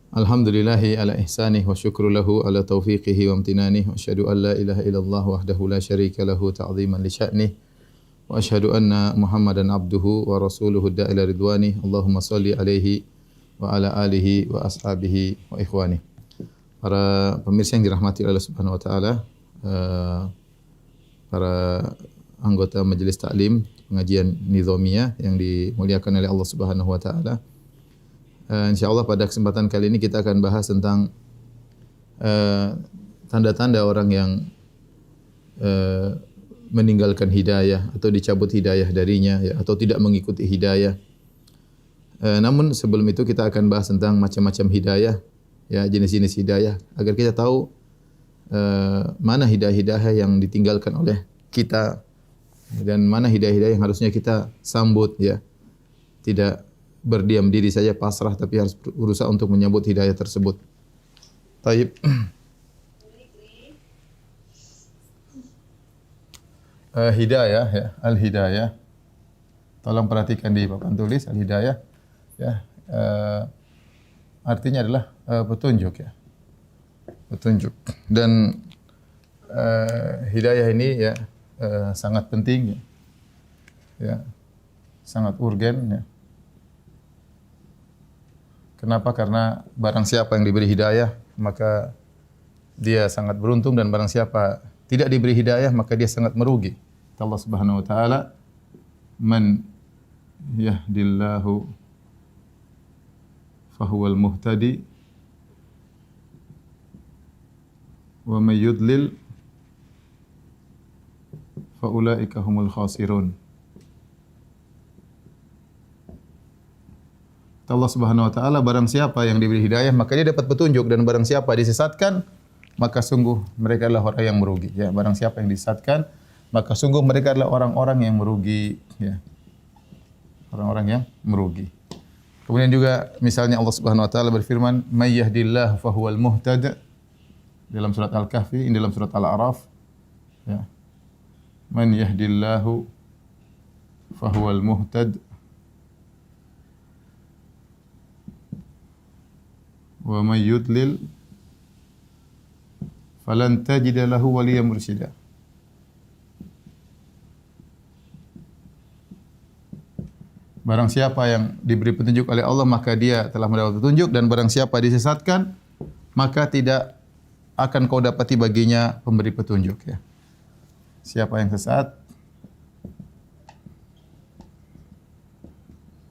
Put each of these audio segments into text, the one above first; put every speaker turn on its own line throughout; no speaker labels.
Alhamdulillahi ala ihsanih wa syukru lahu ala taufiqihi wa amtinanih wa asyhadu an la ilaha illallah wahdahu la syarika lahu ta'ziman li sya'nih wa asyhadu anna Muhammadan abduhu wa rasuluhu da'ila ridwanih. Allahumma salli alaihi wa ala alihi wa ashabihi wa ikhwanih. Para pemirsa yang dirahmati Allah Subhanahu wa taala, para anggota majelis taklim pengajian nizamiyah yang dimuliakan oleh Allah Subhanahu wa taala. Insyaallah pada kesempatan kali ini kita akan bahas tentang tanda-tanda orang yang meninggalkan hidayah atau dicabut hidayah darinya ya, atau tidak mengikuti hidayah. Namun sebelum itu kita akan bahas tentang macam-macam hidayah ya, jenis-jenis hidayah agar kita tahu mana hidayah-hidayah yang ditinggalkan oleh kita dan mana hidayah-hidayah yang harusnya kita sambut ya. Tidak berdiam diri saja pasrah, tapi harus berusaha untuk menyambut hidayah tersebut. Taib. Hidayah ya, al-hidayah. Tolong perhatikan di papan tulis al-hidayah ya. Artinya adalah petunjuk ya. Petunjuk. Dan hidayah ini ya sangat penting ya. Ya. Sangat urgen ya. Kenapa? Karena barang siapa yang diberi hidayah, maka dia sangat beruntung, dan barang siapa tidak diberi hidayah, maka dia sangat merugi. Allah Subhanahu wa taala, "Man yahdillahu fahuwal muhtadi wa may yudlil faulaika humul khasirun." Allah Subhanahu wa taala, barang siapa yang diberi hidayah maka dia dapat petunjuk, dan barang siapa disesatkan maka sungguh mereka adalah orang yang merugi ya. Barang siapa yang disesatkan maka sungguh mereka adalah orang-orang yang merugi ya. Orang-orang yang merugi. Kemudian juga misalnya Allah Subhanahu wa taala berfirman, "May yahdillahu fahuwal muhtad" dalam surat Al-Kahfi, ini dalam surat Al-A'raf ya. "Man yahdillahu fahuwal muhtad wa may yudlil falan tajida lahu waliyyan mursyida." Barang siapa yang diberi petunjuk oleh Allah maka dia telah mendapat petunjuk, dan barang siapa disesatkan maka tidak akan kau dapati baginya pemberi petunjuk ya. Siapa yang sesat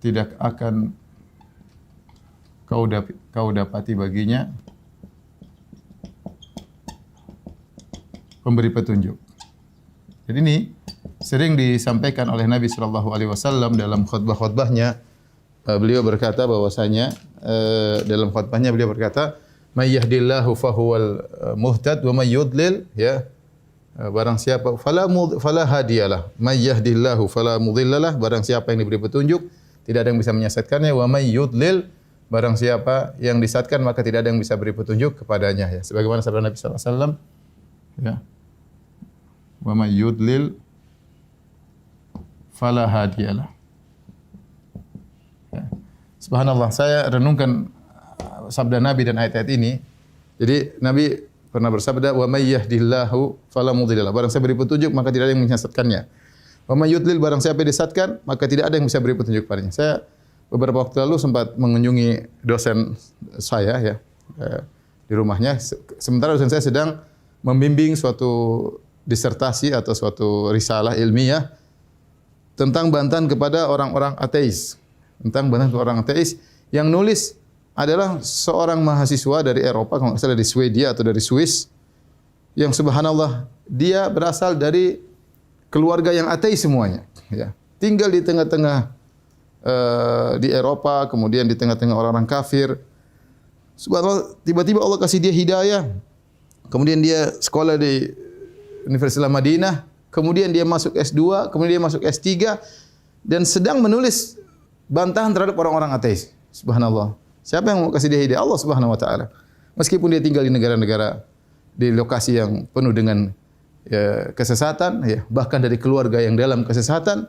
tidak akan kau dapati baginya pemberi petunjuk. Jadi ini sering disampaikan oleh Nabi sallallahu alaihi wasallam dalam khutbah-khutbahnya. Beliau berkata bahwasanya dalam khutbahnya beliau berkata, "May yahdillahu fahuwal muhtad wa may yudlil" ya. Barang siapa fala hadiyalah. May yahdillahu fala mudhillalah, barang siapa yang diberi petunjuk tidak ada yang bisa menyesatkannya. Wa may yudlil, barang siapa yang disesatkan maka tidak ada yang bisa beri petunjuk kepadanya ya. Sebagaimana sabda Nabi sallallahu alaihi wasallam ya. Wa may yudlil fala hadiyalah. Ya. Subhanallah, saya renungkan sabda Nabi dan ayat-ayat ini. Jadi Nabi pernah bersabda, "Wa may yahdillahu fala mudhillalah." Barang siapa beri petunjuk maka tidak ada yang menyesatkannya. Wa may yudlil, barang siapa disesatkan maka tidak ada yang bisa beri petunjuk kepadanya. Saya beberapa waktu lalu sempat mengunjungi dosen saya ya, di rumahnya. Sementara dosen saya sedang membimbing suatu disertasi atau suatu risalah ilmiah tentang bantahan kepada orang-orang ateis. Tentang bantahan kepada orang ateis, yang nulis adalah seorang mahasiswa dari Eropa, kalau nggak salah dari Swedia atau dari Swiss, yang subhanallah dia berasal dari keluarga yang ateis semuanya ya. Tinggal di tengah-tengah di Eropa, kemudian di tengah-tengah orang-orang kafir. Subhanallah, tiba-tiba Allah kasih dia hidayah. Kemudian dia sekolah di Universitas Madinah, kemudian dia masuk S2, kemudian dia masuk S3, dan sedang menulis bantahan terhadap orang-orang ateis. Subhanallah. Siapa yang mau kasih dia hidayah? Allah Subhanahu wa taala. Meskipun dia tinggal di negara-negara di lokasi yang penuh dengan ya, kesesatan, ya, bahkan dari keluarga yang dalam kesesatan,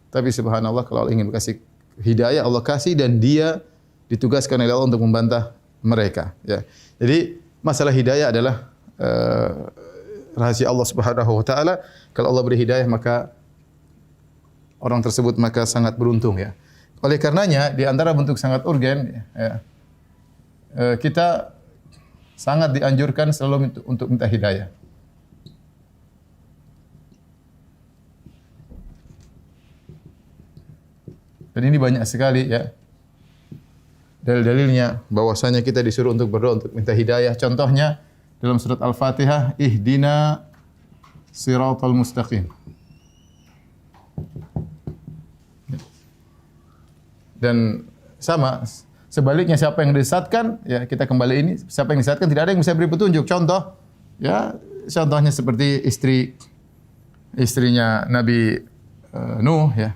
tapi subhanallah kalau Allah ingin kasih hidayah, Allah kasih, dan dia ditugaskan oleh Allah untuk membantah mereka. Ya. Jadi masalah hidayah adalah rahasia Allah Subhanahu wa taala. Kalau Allah beri hidayah maka orang tersebut maka sangat beruntung ya. Oleh karenanya di antara bentuk sangat urgen ya, kita sangat dianjurkan selalu untuk minta hidayah. Dan ini banyak sekali ya dalil-dalilnya bahwasanya kita disuruh untuk berdoa untuk minta hidayah. Contohnya dalam surat Al-Fatihah, ihdina siratal mustaqim. Dan sama sebaliknya siapa yang disesatkan ya kita kembali ini siapa yang disesatkan tidak ada yang bisa beri petunjuk. Contoh ya contohnya seperti istrinya Nabi Nuh ya,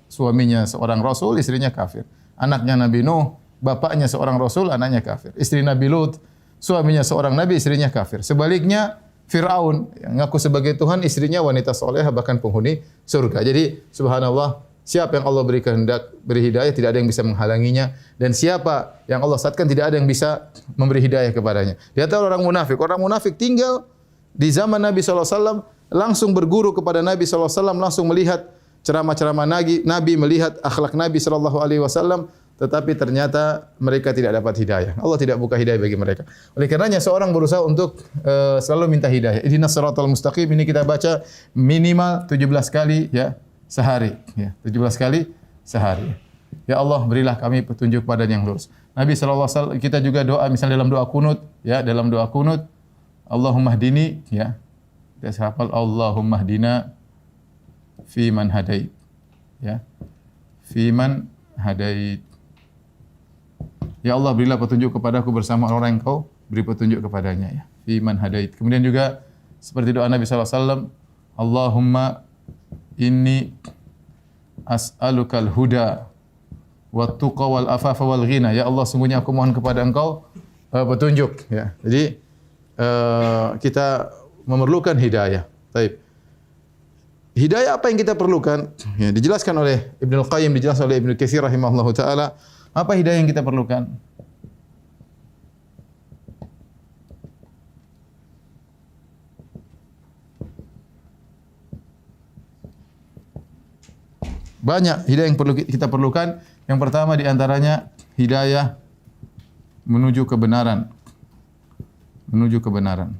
suaminya seorang rasul, istrinya kafir. Anaknya Nabi Nuh, bapaknya seorang rasul, anaknya kafir. Istri Nabi Lut, suaminya seorang nabi, istrinya kafir. Sebaliknya Firaun yang ngaku sebagai Tuhan, istrinya wanita solehah bahkan penghuni surga. Jadi subhanallah, siapa yang Allah beri kehendak beri hidayah tidak ada yang bisa menghalanginya, dan siapa yang Allah sesatkan tidak ada yang bisa memberi hidayah kepadanya. Di antara orang munafik tinggal di zaman Nabi SAW, langsung berguru kepada Nabi SAW, langsung melihat ceramah-ceramah Nabi, melihat akhlak Nabi SAW, tetapi ternyata mereka tidak dapat hidayah. Allah tidak buka hidayah bagi mereka. Oleh karenanya seorang berusaha untuk selalu minta hidayah. Ihdinas siratal mustaqim ini kita baca minimal 17 kali ya sehari ya, 17 kali sehari. Ya Allah, berilah kami petunjuk pada yang lurus. Nabi SAW kita juga doa misalnya dalam doa kunut ya, dalam doa kunut Allahumma hdini ya. Kita hafal Allahumma hdina fi man hadait ya, fi man hadait. Ya Allah, berilah petunjuk kepadaku bersama orang yang Kau beri petunjuk kepadanya ya, fi man hadait. Kemudian juga seperti doa Nabi SAW, Allahumma inni as'alukal huda wat tuqa wal afafa wal ghina. Ya Allah, sungguhnya aku mohon kepada Engkau petunjuk ya. Jadi kita memerlukan hidayah. Baik. Hidayah apa yang kita perlukan? Ya, dijelaskan oleh Ibnu Qayyim, dijelaskan oleh Ibnu Katsir rahimahullahu taala. Apa hidayah yang kita perlukan? Banyak hidayah yang perlu kita perlukan. Yang pertama di antaranya hidayah menuju kebenaran. Menuju kebenaran.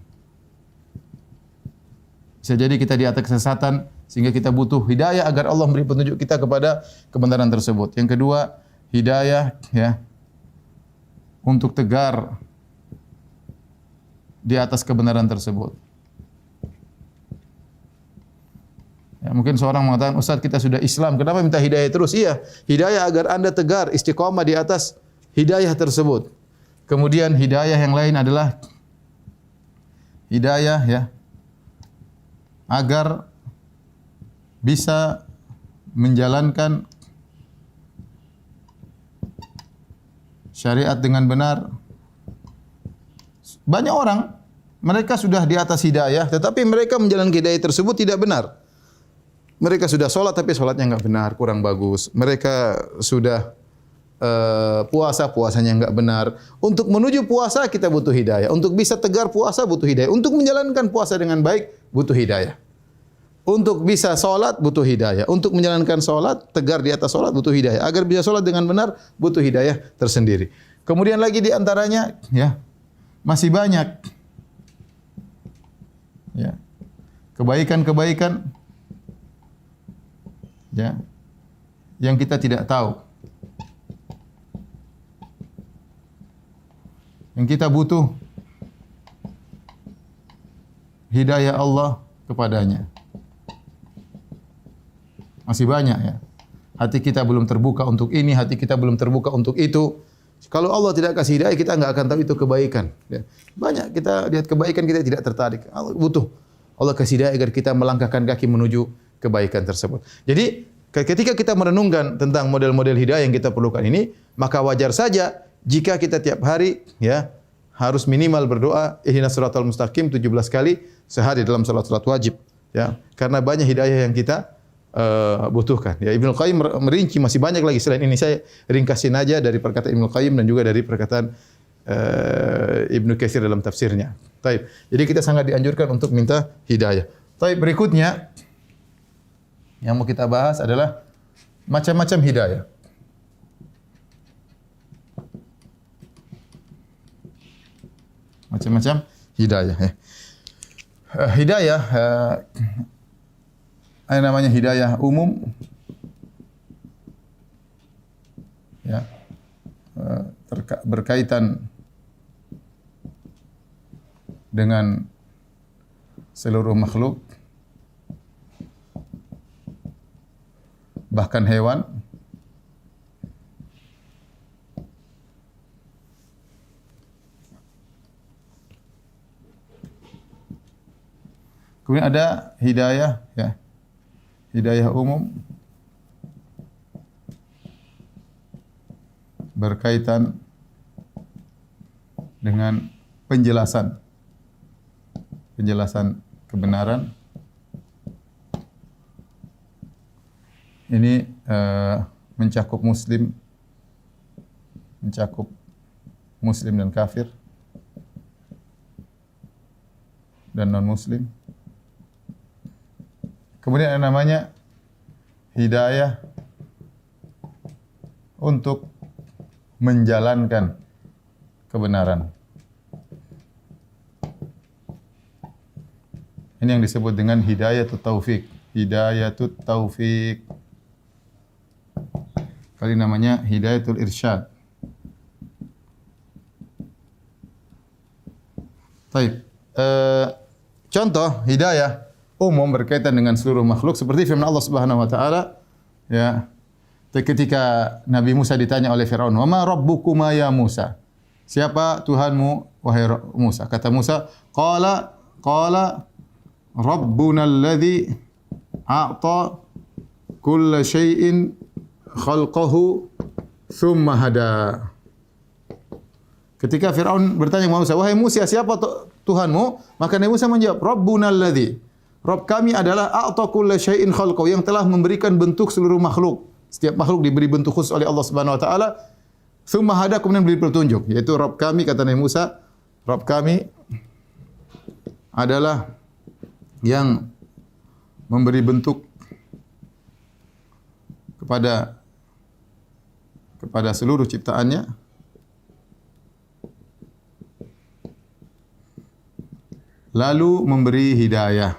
Bisa jadi kita di atas kesesatan sehingga kita butuh hidayah agar Allah memberi petunjuk kita kepada kebenaran tersebut. Yang kedua, hidayah ya untuk tegar di atas kebenaran tersebut. Ya, mungkin seorang mengatakan, Ustaz kita sudah Islam, kenapa minta hidayah terus? Iya, hidayah agar Anda tegar, istiqamah di atas hidayah tersebut. Kemudian hidayah yang lain adalah hidayah ya agar bisa menjalankan syariat dengan benar. Banyak orang mereka sudah di atas hidayah, tetapi mereka menjalankan hidayah tersebut tidak benar. Mereka sudah sholat tapi sholatnya enggak benar, kurang bagus. Mereka sudah puasanya enggak benar. Untuk menuju puasa kita butuh hidayah. Untuk bisa tegar puasa butuh hidayah. Untuk menjalankan puasa dengan baik butuh hidayah. Untuk bisa sholat butuh hidayah. Untuk menjalankan sholat, tegar di atas sholat butuh hidayah. Agar bisa sholat dengan benar butuh hidayah tersendiri. Kemudian lagi di antaranya, ya masih banyak, ya kebaikan-kebaikan, ya yang kita tidak tahu, yang kita butuh hidayah Allah kepadanya. Masih banyak ya. Hati kita belum terbuka untuk ini, hati kita belum terbuka untuk itu. Kalau Allah tidak kasih hidayah, kita enggak akan tahu itu kebaikan. Ya. Banyak kita lihat kebaikan kita tidak tertarik. Allah butuh Allah kasih hidayah agar kita melangkahkan kaki menuju kebaikan tersebut. Jadi ketika kita merenungkan tentang model-model hidayah yang kita perlukan ini, maka wajar saja jika kita tiap hari ya harus minimal berdoa ihdinas siratal mustaqim 17 kali sehari dalam salat-salat wajib ya. Karena banyak hidayah yang kita butuhkan. Ya, Ibnu Qayyim merinci masih banyak lagi selain ini. Saya ringkasin aja dari perkataan Ibnu Qayyim dan juga dari perkataan Ibnu Katsir dalam tafsirnya. Baik. Jadi kita sangat dianjurkan untuk minta hidayah. Baik, berikutnya yang mau kita bahas adalah macam-macam hidayah. Macam-macam hidayah ya. Hidayah ada namanya hidayah umum ya. Berkaitan dengan seluruh makhluk, bahkan hewan. Kemudian ada hidayah ya. Hidayah umum berkaitan dengan penjelasan kebenaran. Ini mencakup muslim dan kafir dan non muslim. Kemudian ada namanya hidayah untuk menjalankan kebenaran. Ini yang disebut dengan hidayatut taufik. Hidayatut taufik. Kali namanya hidayatul irsyad. Baik. Contoh hidayah umum berkaitan dengan seluruh makhluk seperti firman Allah Subhanahu wa taala ya. Ketika Nabi Musa ditanya oleh Firaun, "Wa ma rabbukuma ya Musa?" Siapa Tuhanmu wahai Musa? Kata Musa, qala rabbuna alladhi a'ta kulla syai'in khalqahu thumma hada. Ketika Firaun bertanya kepada Musa, "Wahai Musa, siapa Tuhanmu?" Maka Nabi Musa menjawab, "Rabbuna alladhi." Rabb kami adalah a'ta kulla syai'in khalqahu, yang telah memberikan bentuk seluruh makhluk. Setiap makhluk diberi bentuk khusus oleh Allah Subhanahu wa taala. Tsumma hada, kemudian beri petunjuk, yaitu Rabb kami, kata Nabi Musa, Rabb kami adalah yang memberi bentuk kepada seluruh ciptaannya, lalu memberi hidayah.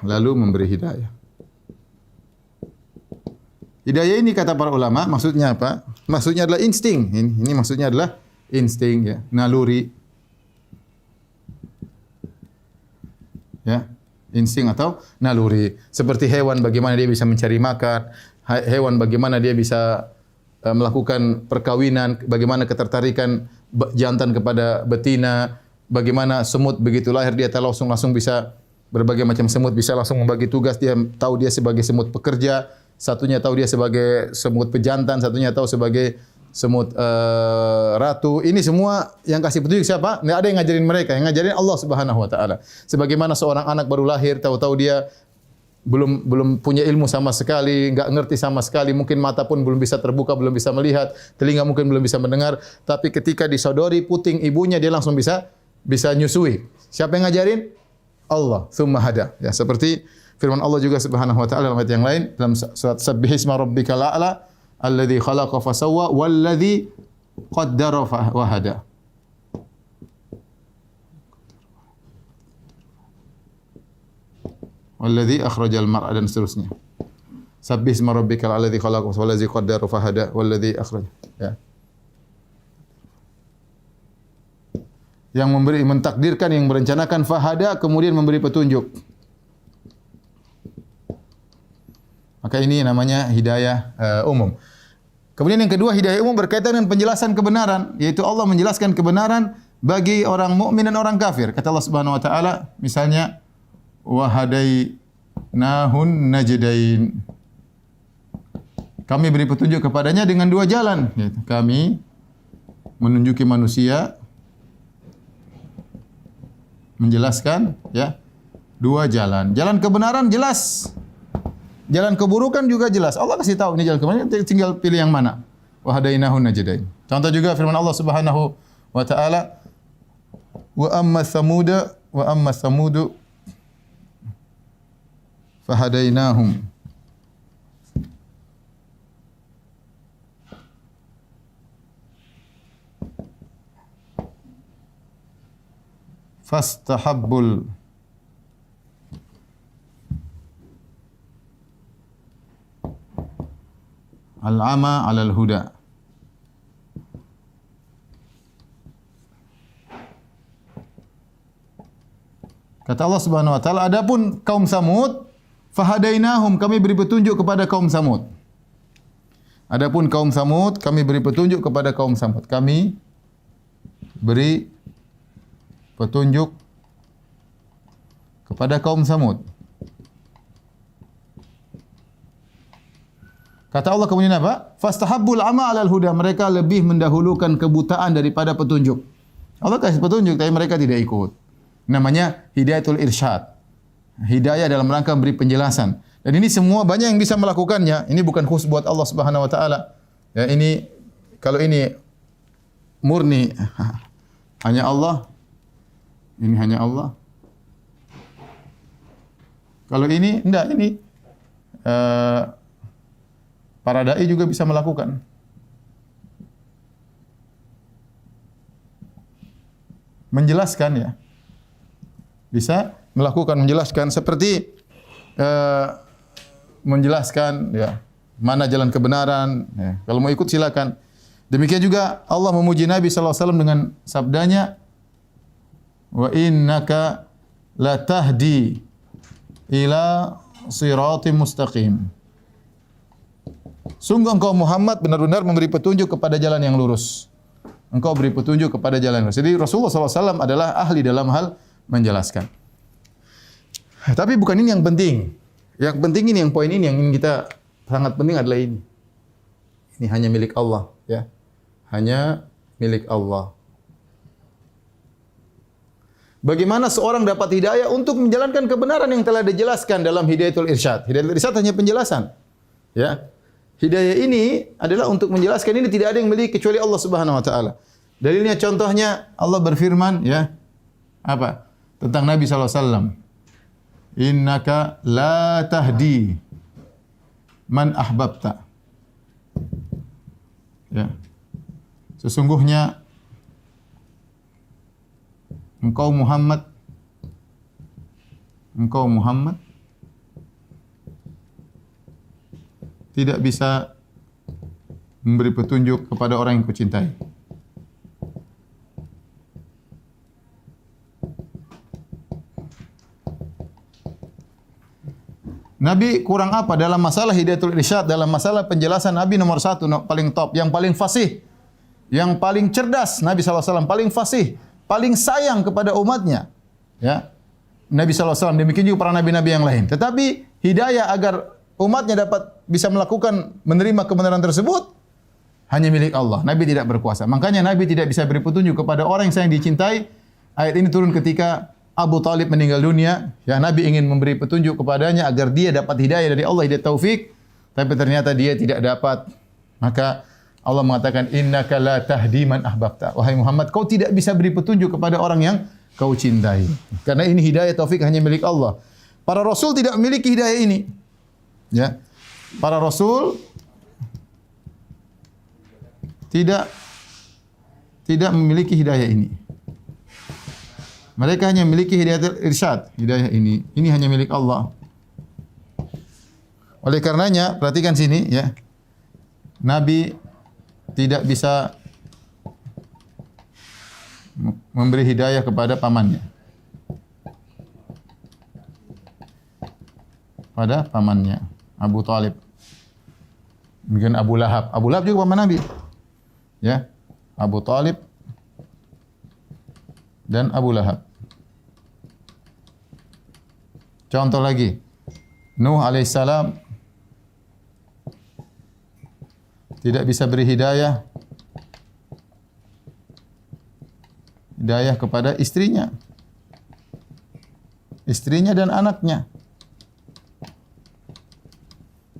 Hidayah ini kata para ulama maksudnya apa? Maksudnya adalah insting. Ini maksudnya adalah insting ya, naluri. Ya, insting atau naluri. Seperti hewan bagaimana dia bisa mencari makan, hewan bagaimana dia bisa melakukan perkawinan, bagaimana ketertarikan jantan kepada betina, bagaimana semut begitu lahir dia langsung bisa berbagai macam semut, bisa langsung membagi tugas, dia tahu dia sebagai semut pekerja, satunya tahu dia sebagai semut pejantan, satunya tahu sebagai semut ratu. Ini semua yang kasih petunjuk siapa? Enggak ada yang ngajarin mereka, yang ngajarin Allah Subhanahu wa taala. Sebagaimana seorang anak baru lahir, tahu-tahu dia belum punya ilmu sama sekali, enggak ngerti sama sekali, mungkin mata pun belum bisa terbuka, belum bisa melihat, telinga mungkin belum bisa mendengar, tapi ketika disodori puting ibunya dia langsung bisa nyusui. Siapa yang ngajarin? Allah. Tsumma hada. Ya, seperti firman Allah juga Subhanahu wa taala dalam ayat yang lain dalam surat Sabbihisma rabbikal a'la alladzi khalaqa fasawwa walladzi qaddara wa hada. Walladzi akhrajal mar'a dan seterusnya. Sabbihisma rabbikal alladzi khalaqa walladzi qaddara fa hada walladzi akhraj. Ya. Yang mentakdirkan, yang merencanakan, fahada, kemudian memberi petunjuk. Maka ini namanya hidayah umum. Kemudian yang kedua, hidayah umum berkaitan dengan penjelasan kebenaran, yaitu Allah menjelaskan kebenaran bagi orang mukmin dan orang kafir. Kata Allah Subhanahu wa taala, misalnya wa hadainahun najdain. Kami beri petunjuk kepadanya dengan dua jalan, yaitu kami menunjuki manusia, menjelaskan ya, dua jalan. Jalan kebenaran jelas. Jalan keburukan juga jelas. Allah kasih tahu ini jalan kebenaran, tinggal pilih yang mana. Wa hadainahun najdain. Contoh juga firman Allah Subhanahu wa taala, wa amma samudu fahadainahum fastahabbul al-ama 'alal huda. Kata Allah Subhanahu wa taala, adapun kaum Samud, fahadainahum, kami beri petunjuk kepada kaum Samud. Adapun kaum Samud, kami beri petunjuk kepada kaum Samud. Kami beri petunjuk kepada kaum Samud. Kata Allah kemudian apa? Fastahabbul ama 'alal huda, mereka lebih mendahulukan kebutaan daripada petunjuk. Allah kasih petunjuk tapi mereka tidak ikut. Namanya hidayatul irsyad. Hidayah dalam rangka memberi penjelasan. Dan ini semua banyak yang bisa melakukannya. Ini bukan khusus buat Allah Subhanahu wa taala. Ya, ini kalau ini murni hanya Allah. Ini hanya Allah. Kalau ini enggak, ini para dai juga bisa melakukan. Menjelaskan ya. Bisa melakukan menjelaskan seperti menjelaskan ya mana jalan kebenaran ya. Kalau mau ikut silakan. Demikian juga Allah memuji Nabi sallallahu alaihi wasallam dengan sabdanya wa innaka la tahdi ila siratim mustaqim. Sungguh engkau Muhammad benar-benar memberi petunjuk kepada jalan yang lurus. Engkau beri petunjuk kepada jalan yang lurus. Jadi Rasulullah sallallahu alaihi wasallam adalah ahli dalam hal menjelaskan. Tapi bukan ini yang penting. Yang penting ini, yang poin ini yang ingin kita sangat penting adalah ini. Ini hanya milik Allah, ya. Hanya milik Allah. Bagaimana seorang dapat hidayah untuk menjalankan kebenaran yang telah dijelaskan dalam Hidayatul Irsyad. Hidayatul Irsyad hanya penjelasan. Ya. Hidayah ini adalah untuk menjelaskan, ini tidak ada yang memiliki kecuali Allah Subhanahu wa taala. Dalilnya contohnya Allah berfirman ya. Apa? Tentang Nabi sallallahu alaihi wasallam. Innaka la tahdi man ahbabta. Ya. Sesungguhnya engkau Muhammad tidak bisa memberi petunjuk kepada orang yang kau cintai. Nabi kurang apa dalam masalah hidayatul irsyad, dalam masalah penjelasan Nabi nomor satu, paling top, yang paling fasih, yang paling cerdas. Nabi SAW paling fasih, paling sayang kepada umatnya. Ya. Nabi SAW, demikian juga para nabi-nabi yang lain. Tetapi hidayah agar umatnya dapat bisa melakukan, menerima kebenaran tersebut, hanya milik Allah. Nabi tidak berkuasa. Makanya Nabi tidak bisa beri petunjuk kepada orang yang sayang dicintai. Ayat ini turun ketika Abu Talib meninggal dunia, ya Nabi ingin memberi petunjuk kepadanya agar dia dapat hidayah dari Allah, hidayah taufik, tapi ternyata dia tidak dapat. Maka Allah mengatakan, innaka la tahdi man ahbabta. Wahai Muhammad, kau tidak bisa beri petunjuk kepada orang yang kau cintai. Karena ini hidayah taufik hanya milik Allah. Para rasul tidak memiliki hidayah ini. Ya. Para rasul tidak memiliki hidayah ini. Mereka hanya memiliki hidayah irsyad, hidayah ini. Ini hanya milik Allah. Oleh karenanya, perhatikan sini ya. Nabi tidak bisa memberi hidayah kepada pamannya. Pada pamannya, Abu Talib. Mungkin Abu Lahab. Abu Lahab juga paman Nabi. Ya. Abu Talib dan Abu Lahab. Contoh lagi, Nuh alaihissalam tidak bisa beri hidayah kepada istrinya dan anaknya.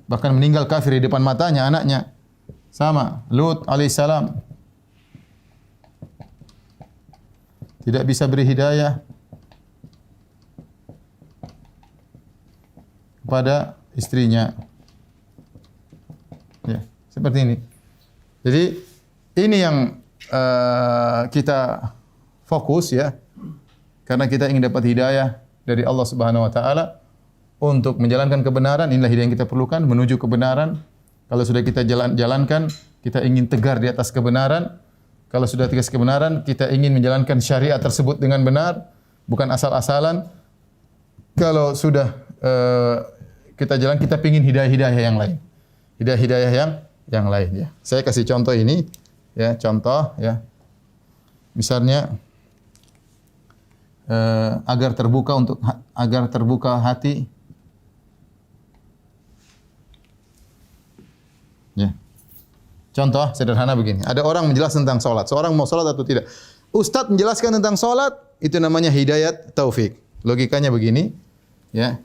Bahkan meninggal kafir di depan matanya anaknya. Sama, Lut alaihissalam tidak bisa beri hidayah kepada istrinya. Ya, seperti ini. Jadi ini yang kita fokus ya, karena kita ingin dapat hidayah dari Allah Subhanahu wa taala untuk menjalankan kebenaran. Inilah hidayah yang kita perlukan menuju kebenaran. Kalau sudah kita jalankan, kita ingin tegar di atas kebenaran. Kalau sudah tegas kebenaran, kita ingin menjalankan syariat tersebut dengan benar, bukan asal-asalan. Kalau sudah kita jalan, kita ingin hidayah-hidayah yang lain. Hidayah-hidayah yang lain ya. Saya kasih contoh ini ya, contoh ya. Misalnya agar terbuka hati ya. Contoh sederhana begini. Ada orang menjelaskan tentang salat. Seorang mau salat atau tidak. Ustadz menjelaskan tentang salat, itu namanya hidayat taufik. Logikanya begini ya.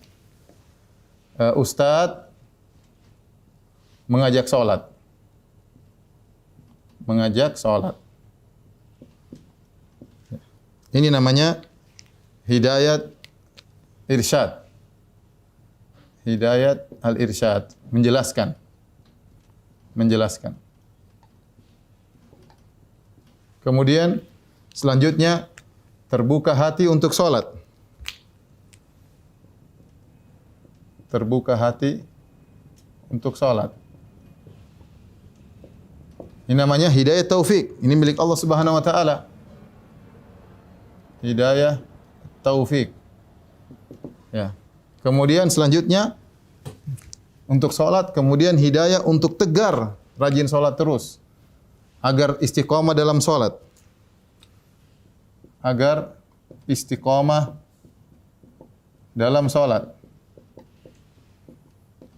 Ustadz mengajak salat. Mengajak salat. Ini namanya hidayat irsyad. Hidayat al-irsyad, menjelaskan. Menjelaskan. Kemudian selanjutnya terbuka hati untuk salat. Terbuka hati untuk salat. Ini namanya hidayah taufik. Ini milik Allah Subhanahu wa taala. Hidayah taufik. Ya. Kemudian selanjutnya untuk salat, kemudian hidayah untuk tegar, rajin salat terus agar istiqamah dalam salat. Agar istiqamah dalam salat.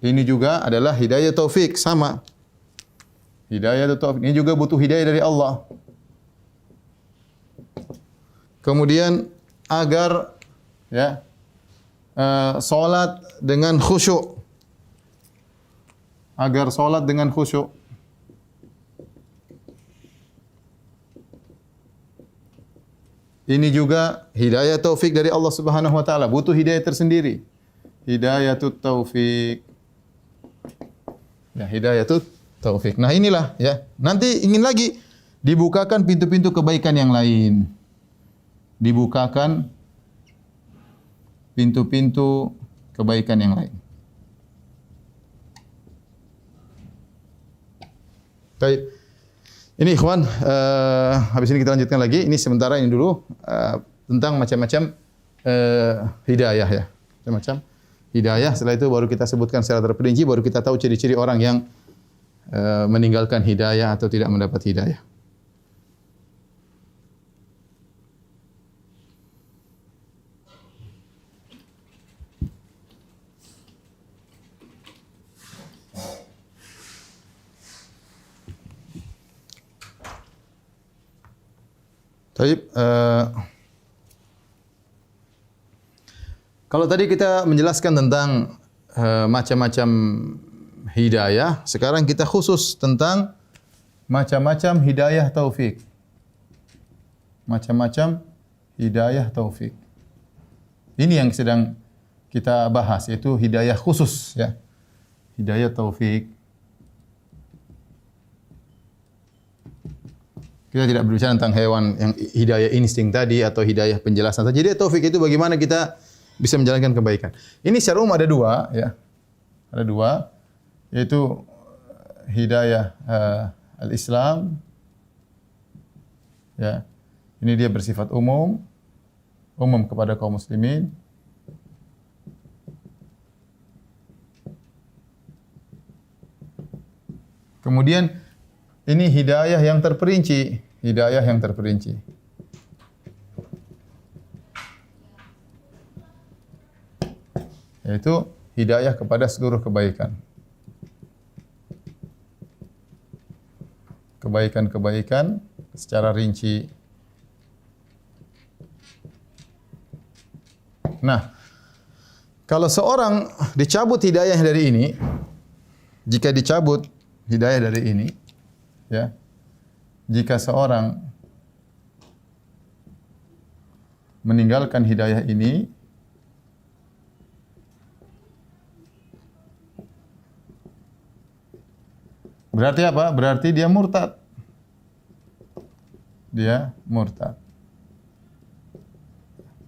Ini juga adalah hidayah taufik, sama. Hidayah taufik ini juga butuh hidayah dari Allah. Kemudian agar ya salat dengan khusyuk. Agar salat dengan khusyuk. Ini juga hidayah taufik dari Allah Subhanahu wa taala, butuh hidayah tersendiri. Hidayatut taufik. Ya, hidayatut taufik. Nah, inilah ya. Nanti ingin lagi dibukakan pintu-pintu kebaikan yang lain. Dibukakan pintu-pintu kebaikan yang lain. Baik. Ini ikhwan, habis ini kita lanjutkan lagi. Ini sementara ini dulu tentang macam-macam hidayah ya. Macam-macam hidayah. Setelah itu baru kita sebutkan secara terperinci, baru kita tahu ciri-ciri orang yang meninggalkan hidayah atau tidak mendapat hidayah. Baik, kalau tadi kita menjelaskan tentang macam-macam hidayah, sekarang kita khusus tentang macam-macam hidayah taufik. Macam-macam hidayah taufik. Ini yang sedang kita bahas, yaitu hidayah khusus ya. Hidayah taufik. Kita tidak berbicara tentang hewan yang hidayah insting tadi atau hidayah penjelasan. Jadi taufik itu bagaimana kita bisa menjalankan kebaikan. Ini secara umum ada dua, ya. Ada dua, yaitu hidayah al-Islam. Ya. Ini dia bersifat umum kepada kaum muslimin. Kemudian ini hidayah yang terperinci, hidayah yang terperinci. Yaitu hidayah kepada seluruh kebaikan. Kebaikan-kebaikan secara rinci. Nah, kalau seorang dicabut hidayah dari ini, jika dicabut hidayah dari ini, ya, jika seorang meninggalkan hidayah ini berarti apa? Berarti dia murtad. Dia murtad.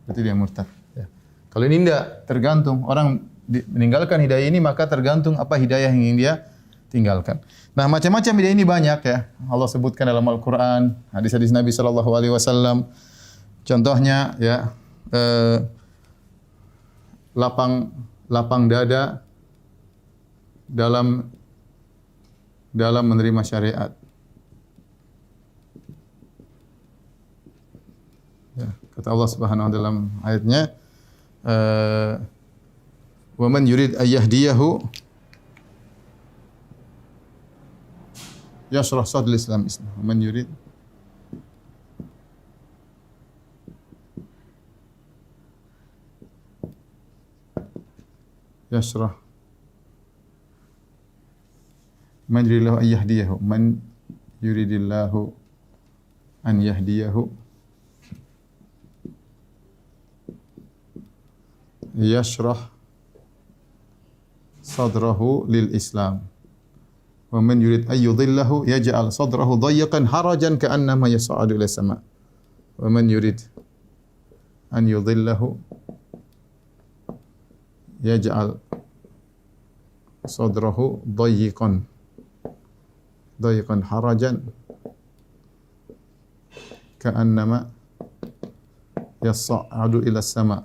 Berarti dia murtad. Ya. Kalau ini tidak, tergantung. Orang meninggalkan hidayah ini, maka tergantung apa hidayah yang ingin dia tinggalkan. Nah, macam-macam hidayah ini banyak ya. Allah sebutkan dalam Al-Quran, hadis-hadis Nabi SAW. Contohnya ya, lapang dada dalam menerima syariat. Ya, kata Allah Subhanahu wa taala dalam ayatnya, wa man yurid ayyahdiyahu yashrah sadril Islam. Wa man yurid yashrah man yuridillahu an yahdiyahu man yuridillahu an yahdiyahu yashrah sadrahu lil Islam wa man yurid ay yudhillahu yaj'al sadrahu dayyqan harajan ka'annama yas'adu ila sama' wa man yurid an yudhillahu yaj'al sadrahu dayyqan harajan ka'annama yas'adu ila sama'.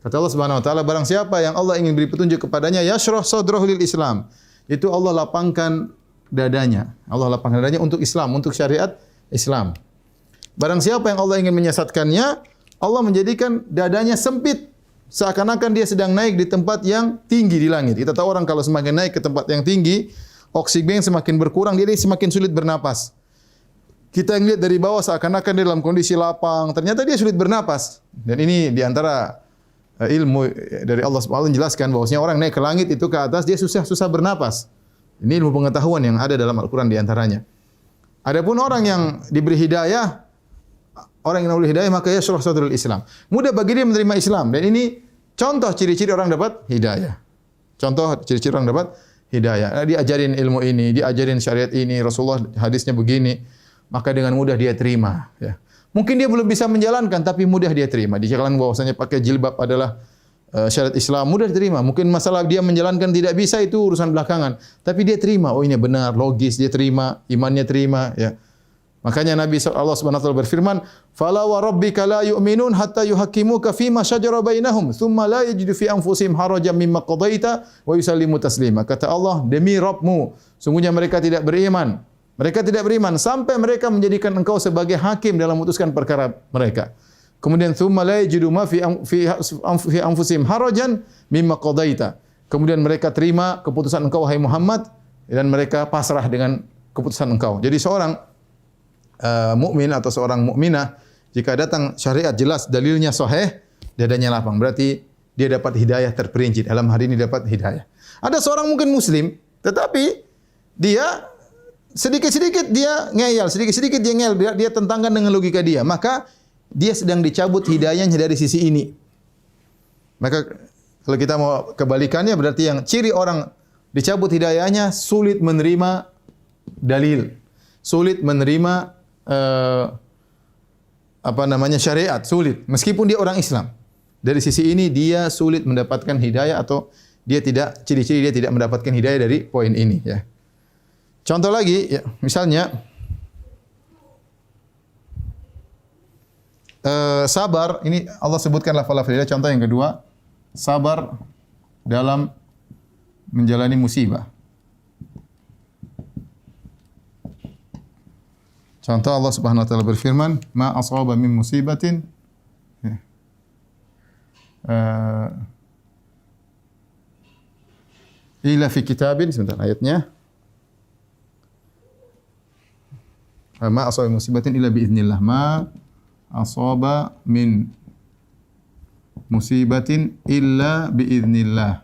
Kata Allah Subhanahu wa taala, barang siapa yang Allah ingin beri petunjuk kepadanya, yashrah sadrahu lil Islam. Itu Allah lapangkan dadanya. Allah lapangkan dadanya untuk Islam, untuk syariat Islam. Barang siapa yang Allah ingin menyesatkannya, Allah menjadikan dadanya sempit, seakan-akan dia sedang naik di tempat yang tinggi di langit. Kita tahu orang kalau semakin naik ke tempat yang tinggi, oksigen semakin berkurang, dia semakin sulit bernapas. Kita lihat dari bawah seakan-akan dia dalam kondisi lapang, ternyata dia sulit bernapas. Dan ini di antara ilmu dari Allah Subhanahu wa taala menjelaskan bahwasanya orang naik ke langit itu ke atas dia susah bernapas. Ini ilmu pengetahuan yang ada dalam Al-Qur'an di antaranya. Adapun orang yang diberi hidayah, maka yashrah sadrul Islam. Mudah bagi dia menerima Islam, dan ini contoh ciri-ciri orang dapat hidayah. Contoh ciri-ciri orang dapat hidayah. Diajarin ilmu ini, diajarin syariat ini, Rasulullah hadisnya begini, maka dengan mudah dia terima ya. Mungkin dia belum bisa menjalankan, tapi mudah dia terima. Dijalankan bahwasanya pakai jilbab adalah syariat Islam, mudah diterima. Mungkin masalah dia menjalankan tidak bisa, itu urusan belakangan. Tapi dia terima, oh ini benar, logis, dia terima, imannya terima. Ya. Makanya Nabi Allah Subhanahu wa taala berfirman, "Fala wa rabbika la yu'minun hatta yuhaqqimuka fima shajara bainahum, thumma la yajidu fi anfusihim harajan mimma qadaita wa yusallimu taslima." Kata Allah, demi Rabbmu, sungguhnya mereka tidak beriman. Mereka tidak beriman sampai mereka menjadikan engkau sebagai hakim dalam memutuskan perkara mereka. Kemudian thumma la yajidu ma fi anfusihim harajan mimma qadaita. Kemudian mereka terima keputusan engkau wahai Muhammad, dan mereka pasrah dengan keputusan engkau. Jadi seorang mukmin atau seorang mukminah jika datang syariat jelas dalilnya sahih, dadanya lapang, berarti dia dapat hidayah terperinci. Dalam hari ini dapat hidayah. Ada seorang mungkin muslim tetapi dia sedikit-sedikit dia ngeyel, sedikit-sedikit dia ngeyel, dia tentangkan dengan logika dia, maka dia sedang dicabut hidayahnya dari sisi ini. Maka kalau kita mau kebalikannya, berarti yang ciri orang dicabut hidayahnya sulit menerima dalil, sulit menerima syariat, sulit. Meskipun dia orang Islam, dari sisi ini dia sulit mendapatkan hidayah, atau dia tidak, ciri-ciri dia tidak mendapatkan hidayah dari poin ini ya. Contoh lagi, ya, misalnya sabar. Ini Allah sebutkan lafal-lafal. Contoh yang kedua, sabar dalam menjalani musibah. Contoh Allah Subhanahu wa taala berfirman, "Ma asaba min musibatin illa fi kitabin." Sebentar ayatnya. Ma asaba min musibatin illa bi idznillah. Ma asaba min musibatin illa bi idznillah.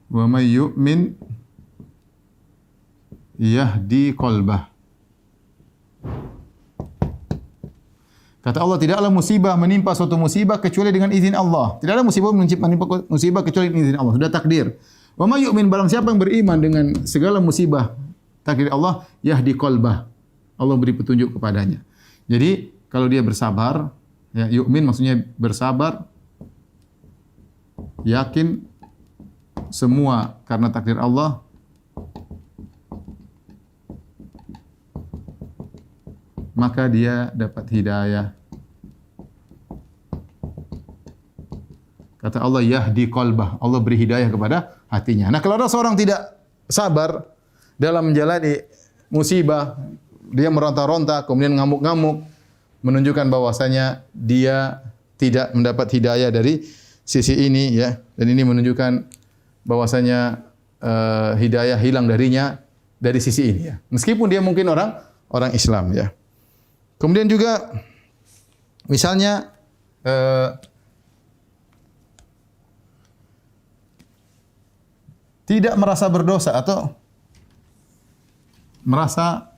Wa may yu'min yahdi qalbah. Kata Allah, tidaklah musibah menimpa suatu musibah kecuali dengan izin Allah. Tidak ada musibah menimpa musibah kecuali dengan izin Allah. Sudah takdir. Wa may yu'min, barang siapa yang beriman dengan segala musibah takdir Allah, yahdi qalbah. Allah beri petunjuk kepadanya. Jadi kalau dia bersabar, ya, yu'min maksudnya bersabar, yakin semua karena takdir Allah, maka dia dapat hidayah. Kata Allah, yahdi qalbah. Allah beri hidayah kepada hatinya. Nah, kalau ada seorang tidak sabar dalam menjalani musibah, dia meronta-ronta, kemudian ngamuk-ngamuk, menunjukkan bahwasanya dia tidak mendapat hidayah dari sisi ini, ya. Dan ini menunjukkan bahwasanya hidayah hilang darinya dari sisi ini, ya. Meskipun dia mungkin orang Islam, ya. Kemudian juga misalnya tidak merasa berdosa atau merasa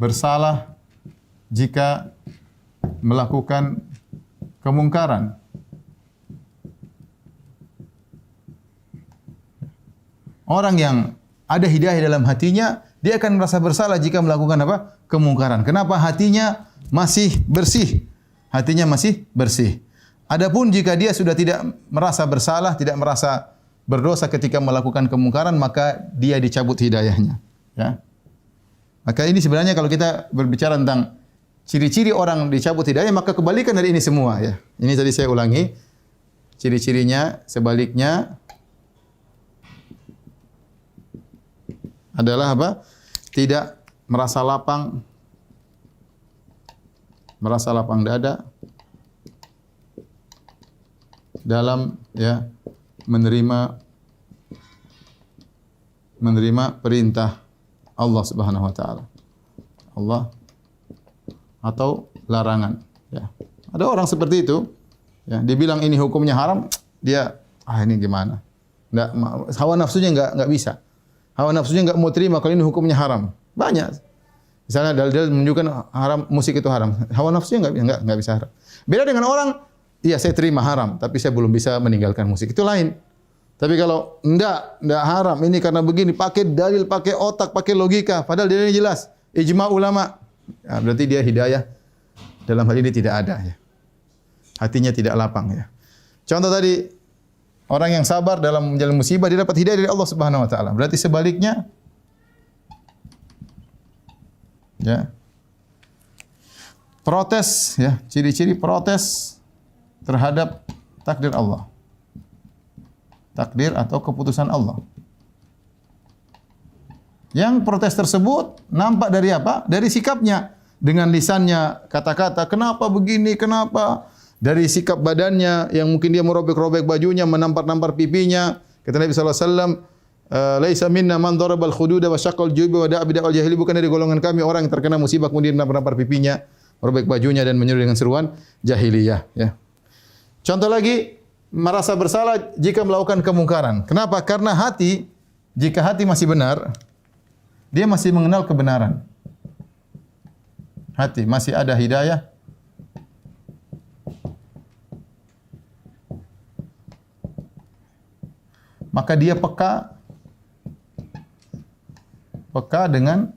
bersalah jika melakukan kemungkaran. Orang yang ada hidayah dalam hatinya, dia akan merasa bersalah jika melakukan apa? Kemungkaran. Kenapa? Hatinya masih bersih. Hatinya masih bersih. Adapun jika dia sudah tidak merasa bersalah, tidak merasa berdosa ketika melakukan kemungkaran, maka dia dicabut hidayahnya. Ya. Maka ini sebenarnya kalau kita berbicara tentang ciri-ciri orang dicabut hidayah, maka kebalikan dari ini semua. Ya. Ini tadi saya ulangi. Ciri-cirinya sebaliknya adalah apa? Tidak merasa lapang dada dalam menerima perintah Allah Subhanahu wa taala. Allah atau larangan, ya. Ada orang seperti itu, ya, dia bilang ini hukumnya haram, dia ini gimana? Enggak, hawa nafsunya enggak bisa. Hawa nafsunya enggak mau terima kalau ini hukumnya haram. Banyak. Misalnya dalil-dalil menunjukkan haram, musik itu haram. Hawa nafsunya enggak bisa haram. Beda dengan orang, iya saya terima haram, tapi saya belum bisa meninggalkan musik. Itu lain. Tapi kalau enggak haram, ini karena begini, pakai dalil, pakai otak, pakai logika, padahal dalilnya jelas. Ijma ulama. Ya, berarti dia hidayah dalam hal ini tidak ada, ya. Hatinya tidak lapang, ya. Contoh tadi, orang yang sabar dalam menjalani musibah, dia dapat hidayah dari Allah Subhanahu wa taala. Berarti sebaliknya, ya. Protes, ya, ciri-ciri protes terhadap takdir Allah. Takdir atau keputusan Allah. Yang protes tersebut nampak dari apa? Dari sikapnya. Dengan lisannya, kata-kata, kenapa begini, kenapa? Dari sikap badannya, yang mungkin dia merobek-robek bajunya, menampar-nampar pipinya. Kata Nabi SAW, Laisa minna man darabal khududa wa syaqqal juyuba wa da'a bid'al jahili. Bukan dari golongan kami orang yang terkena musibah kemudian menampar-nampar pipinya, merobek bajunya dan menyeru dengan seruan jahiliyah, ya. Contoh lagi, merasa bersalah jika melakukan kemungkaran. Kenapa? Karena hati, jika hati masih benar, dia masih mengenal kebenaran. Hati masih ada hidayah, maka dia peka dengan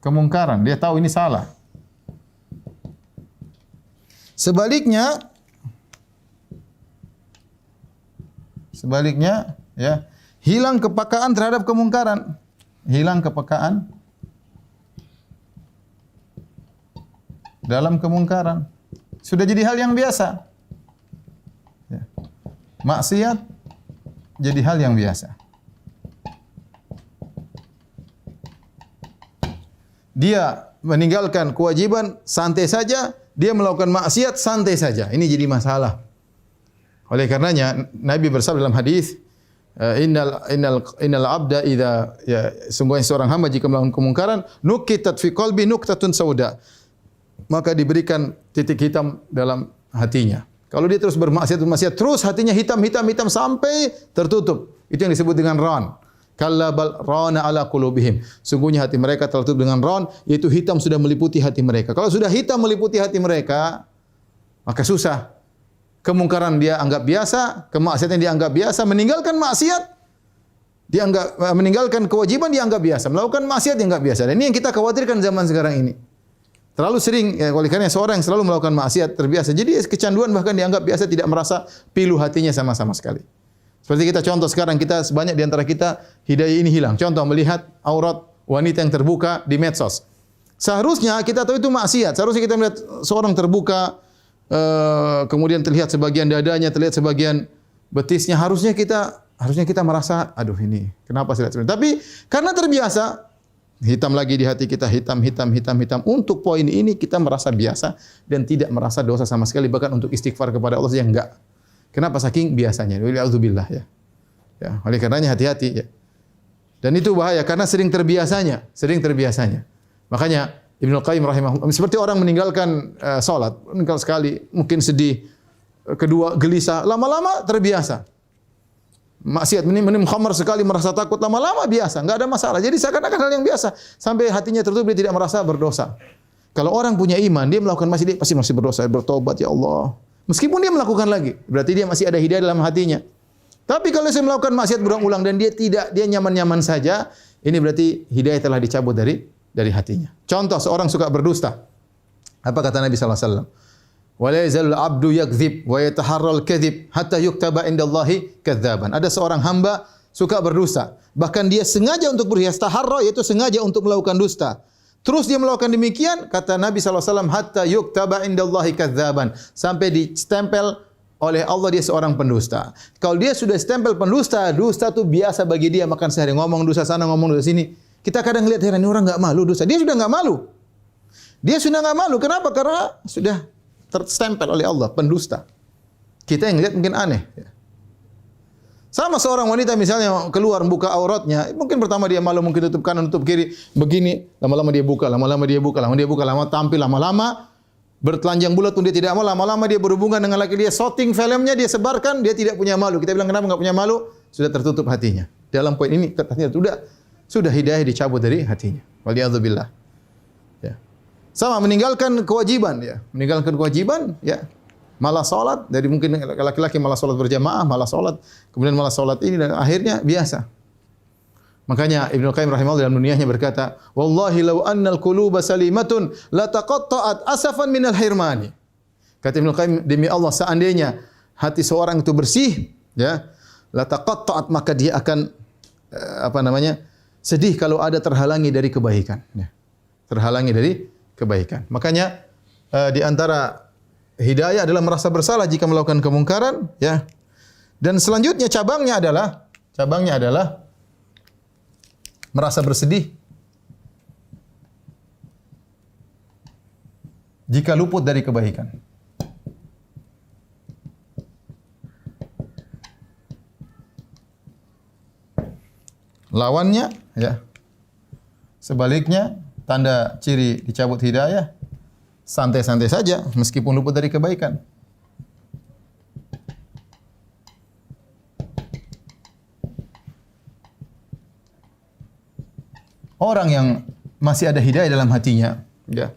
kemungkaran. Dia tahu ini salah. Sebaliknya, ya, hilang kepekaan terhadap kemungkaran. Hilang kepekaan dalam kemungkaran. Sudah jadi hal yang biasa. Ya. Maksiat jadi hal yang biasa. Dia meninggalkan kewajiban santai saja, dia melakukan maksiat santai saja. Ini jadi masalah. Oleh karenanya Nabi bersabda dalam hadis, innal abda idza, ya, sungguhnya seorang hamba jika melakukan kemungkaran, nukitat fi qalbi nuktatun sauda, maka diberikan titik hitam dalam hatinya. Kalau dia terus bermaksiat terus hatinya hitam sampai tertutup. Itu yang disebut dengan ran. Kalla bal rana ala qulubihim. Sungguhnya hati mereka tertutup dengan ron, yaitu hitam sudah meliputi hati mereka. Kalau sudah hitam meliputi hati mereka, maka susah. Kemungkaran dia anggap biasa, kemaksiatan dia anggap biasa, meninggalkan maksiat meninggalkan kewajiban dia anggap biasa, melakukan maksiat dia anggap biasa. Dan ini yang kita khawatirkan zaman sekarang ini. Terlalu sering, oleh karena seorang yang selalu melakukan maksiat terbiasa. Jadi kecanduan bahkan dianggap biasa, tidak merasa pilu hatinya sama-sama sekali. Seperti kita contoh sekarang, kita sebanyak di antara kita hidayah ini hilang. Contoh melihat aurat wanita yang terbuka di medsos. Seharusnya kita tahu itu maksiat. Seharusnya kita melihat seorang terbuka, kemudian terlihat sebagian dadanya, terlihat sebagian betisnya. Harusnya kita merasa, aduh ini kenapa sih? Tapi karena terbiasa, hitam lagi di hati kita, hitam. Untuk poin ini kita merasa biasa dan tidak merasa dosa sama sekali, bahkan untuk istighfar kepada Allah saja enggak. Kenapa? Saking biasanya. Wa'udzubillah ya. Ya, oleh karenanya hati-hati ya. Dan itu bahaya karena sering terbiasanya. Makanya Ibnu Qayyim rahimahullah, seperti orang meninggalkan salat, meninggal sekali, mungkin sedih, kedua gelisah, lama-lama terbiasa. Maksiat, minum khamar sekali merasa takut, lama-lama biasa, enggak ada masalah. Jadi seakan-akan hal yang biasa sampai hatinya tertutup, dia tidak merasa berdosa. Kalau orang punya iman, dia melakukan maksiat, dia pasti masih berdosa, bertobat ya Allah. Meskipun dia melakukan lagi, berarti dia masih ada hidayah dalam hatinya. Tapi kalau saya melakukan maksiat berulang-ulang dan dia nyaman-nyaman saja, ini berarti hidayah telah dicabut dari hatinya. Contoh, seorang suka berdusta. Apa kata Nabi sallallahu alaihi wasallam? Wa la yazalul 'abdu yakdzib wa yataharral kadzib hatta yuktaba indallahi kadzdzaban. Ada seorang hamba suka berdusta, bahkan dia sengaja untuk berhias taharra, yaitu sengaja untuk melakukan dusta. Terus dia melakukan demikian, kata Nabi sallallahu alaihi wasallam, hatta yuktaba indallahi kadzdzaban, sampai distempel oleh Allah dia seorang pendusta. Kalau dia sudah stempel pendusta, dusta itu biasa bagi dia, makan sehari ngomong dusta sana, ngomong dusta sini. Kita kadang lihat heran, ini orang enggak malu dusta. Dia sudah enggak malu. Kenapa? Karena sudah terstempel oleh Allah pendusta. Kita yang lihat mungkin aneh. Sama seorang wanita misalnya keluar buka auratnya, mungkin pertama dia malu, mungkin tutup kanan, tutup kiri, begini, lama-lama dia buka, lama tampil, lama-lama bertelanjang bulat pun dia tidak mau, lama-lama dia berhubungan dengan laki dia, shooting filmnya dia sebarkan, dia tidak punya malu. Kita bilang kenapa enggak punya malu? Sudah tertutup hatinya. Dalam poin ini katanya sudah hidayah dicabut dari hatinya. Waliyadzubillah. Ya. Sama meninggalkan kewajiban ya. Malah salat, dari mungkin laki-laki malah salat berjamaah, malah salat, kemudian malah salat ini dan akhirnya biasa. Makanya Ibnu Qayyim rahimahullah dalam nuniyahnya berkata, "Wallahi law annal quluba salimatun la taqatta'at asafan minal hirmani." Kata Ibnu Qayyim, demi Allah seandainya hati seorang itu bersih, ya, la taqatta'at, maka dia akan sedih kalau ada terhalangi dari kebaikan, ya. Terhalangi dari kebaikan. Makanya di antara hidayah adalah merasa bersalah jika melakukan kemungkaran, ya. Dan selanjutnya cabangnya adalah merasa bersedih jika luput dari kebaikan. Lawannya, ya. Sebaliknya, tanda ciri dicabut hidayah, santai-santai saja meskipun luput dari kebaikan. Orang yang masih ada hidayah dalam hatinya, ya.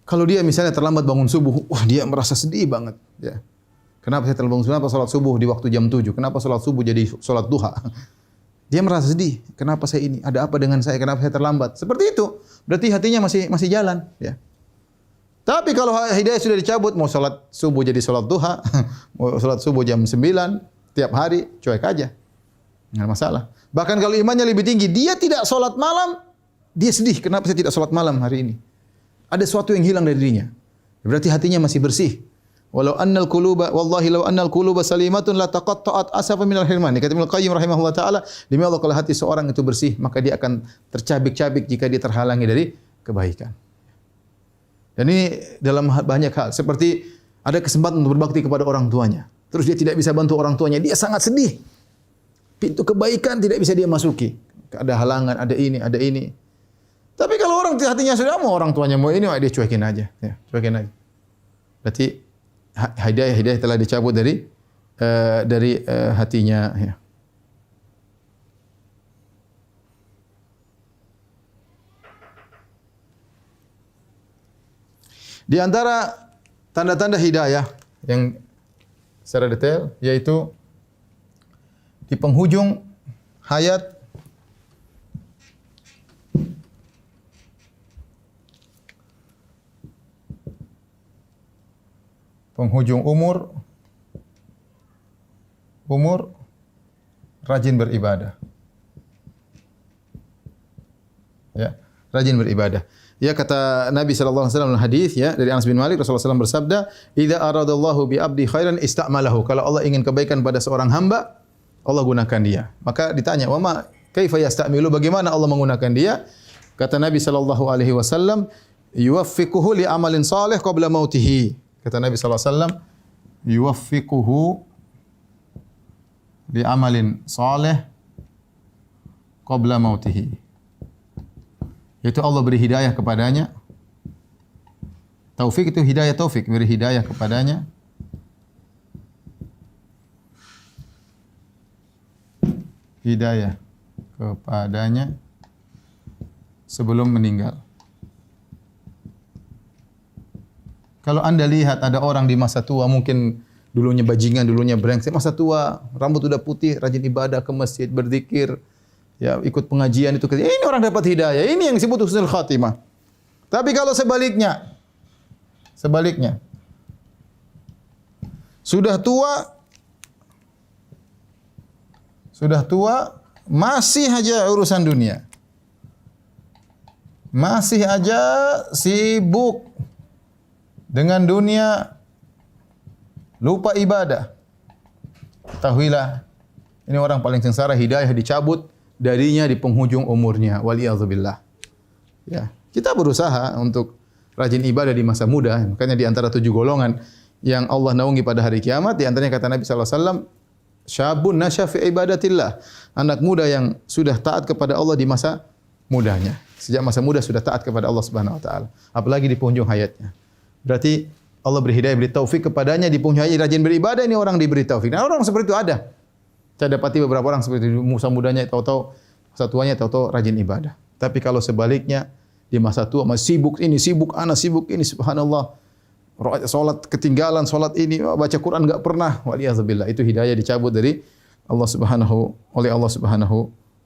Kalau dia misalnya terlambat bangun subuh, wah dia merasa sedih banget, ya. Kenapa saya terlambat bangun subuh? Kenapa salat subuh di waktu jam 7? Kenapa salat subuh jadi salat duha? Dia merasa sedih. Kenapa saya ini? Ada apa dengan saya? Kenapa saya terlambat? Seperti itu. Berarti hatinya masih jalan, ya. Tapi kalau hidayah sudah dicabut, mau salat subuh jadi salat duha, mau salat subuh jam 9 tiap hari, cuek aja. Enggak masalah. Bahkan kalau imannya lebih tinggi, dia tidak salat malam, dia sedih. Kenapa saya tidak salat malam hari ini? Ada sesuatu yang hilang dari dirinya. Berarti hatinya masih bersih. Walau annal quluba wallahi law annal quluba salimatun la taqatta'at asafa minal hirman. Kata Ibnu Qayyim rahimahullah taala, demi Allah kalau hati seorang itu bersih, maka dia akan tercabik-cabik jika dia terhalangi dari kebaikan. Dan ini dalam banyak hal, seperti ada kesempatan untuk berbakti kepada orang tuanya. Terus dia tidak bisa bantu orang tuanya, dia sangat sedih. Pintu kebaikan tidak bisa dia masuki. Ada halangan, ada ini. Tapi kalau orang hatinya sudah mau orang tuanya mau ini, dia cuekin aja, ya, cuekin aja. Berarti hidayah telah dicabut dari hatinya, ya. Di antara tanda-tanda hidayah yang secara detail yaitu di penghujung hayat penghujung umur rajin beribadah. Ya, rajin beribadah. Ya, kata Nabi sallallahu alaihi wasallam dalam hadis ya dari Anas bin Malik, Rasulullah SAW bersabda, "Idza aradallahu bi 'abdi khairan ista'malahu." Kalau Allah ingin kebaikan pada seorang hamba, Allah gunakan dia. Maka ditanya, "Wa ma kaifa yasta'milu?" Bagaimana Allah menggunakan dia? Kata Nabi sallallahu alaihi wasallam, "Yuwaffiquhu li amalin salih qabla mautihi." Kata Nabi sallallahu alaihi wasallam, "Yuwaffiquhu li amalin salih qabla mautihi." Yaitu Allah beri hidayah kepadanya. Taufik itu hidayah taufik, beri hidayah kepadanya. Hidayah kepadanya sebelum meninggal. Kalau Anda lihat ada orang di masa tua, mungkin dulunya bajingan, dulunya brengsek, masa tua, rambut udah putih, rajin ibadah ke masjid, berzikir, ya, ikut pengajian itu, ini orang dapat hidayah. Ini yang disebut husnul khatimah. Tapi kalau sebaliknya, sudah tua, masih aja urusan dunia, masih aja sibuk dengan dunia, lupa ibadah, ketahuilah ini orang paling sengsara, hidayah dicabut darinya di penghujung umurnya. Waliyadzubillah. Ya, kita berusaha untuk rajin ibadah di masa muda. Makanya di antara 7 golongan yang Allah naungi pada hari kiamat, di antaranya kata Nabi sallallahu alaihi wasallam, syabun nasya fi ibadatillah. Anak muda yang sudah taat kepada Allah di masa mudanya. Sejak masa muda sudah taat kepada Allah Subhanahu wa taala. Apalagi di penghujung hayatnya. Berarti Allah beri hidayah, beri taufik kepadanya di penghujung hayat, rajin beribadah, ini orang diberi taufik. Nah, orang seperti itu ada. Saya dapati beberapa orang seperti itu, masa mudanya tahu-tahu, masa tuanya tahu-tahu rajin ibadah. Tapi kalau sebaliknya, di masa tua masih sibuk ini, sibuk ana, sibuk ini, subhanallah. Salat ketinggalan, salat ini, baca Quran enggak pernah. Waliyadzubillah. Itu hidayah dicabut dari Allah Subhanahu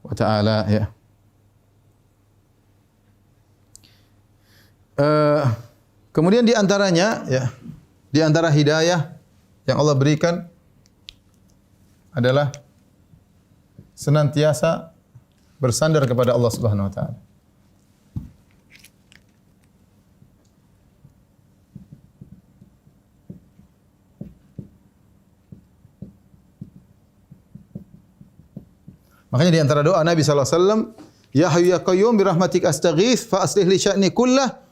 wa taala, ya. Kemudian di antaranya, ya, di antara hidayah yang Allah berikan adalah senantiasa bersandar kepada Allah Subhanahu wa taala. Makanya di antara doa Nabi sallallahu alaihi wasallam, "Ya Hayyu ya Qayyum bi rahmatika astaghits fa aslih li sya'ni kullah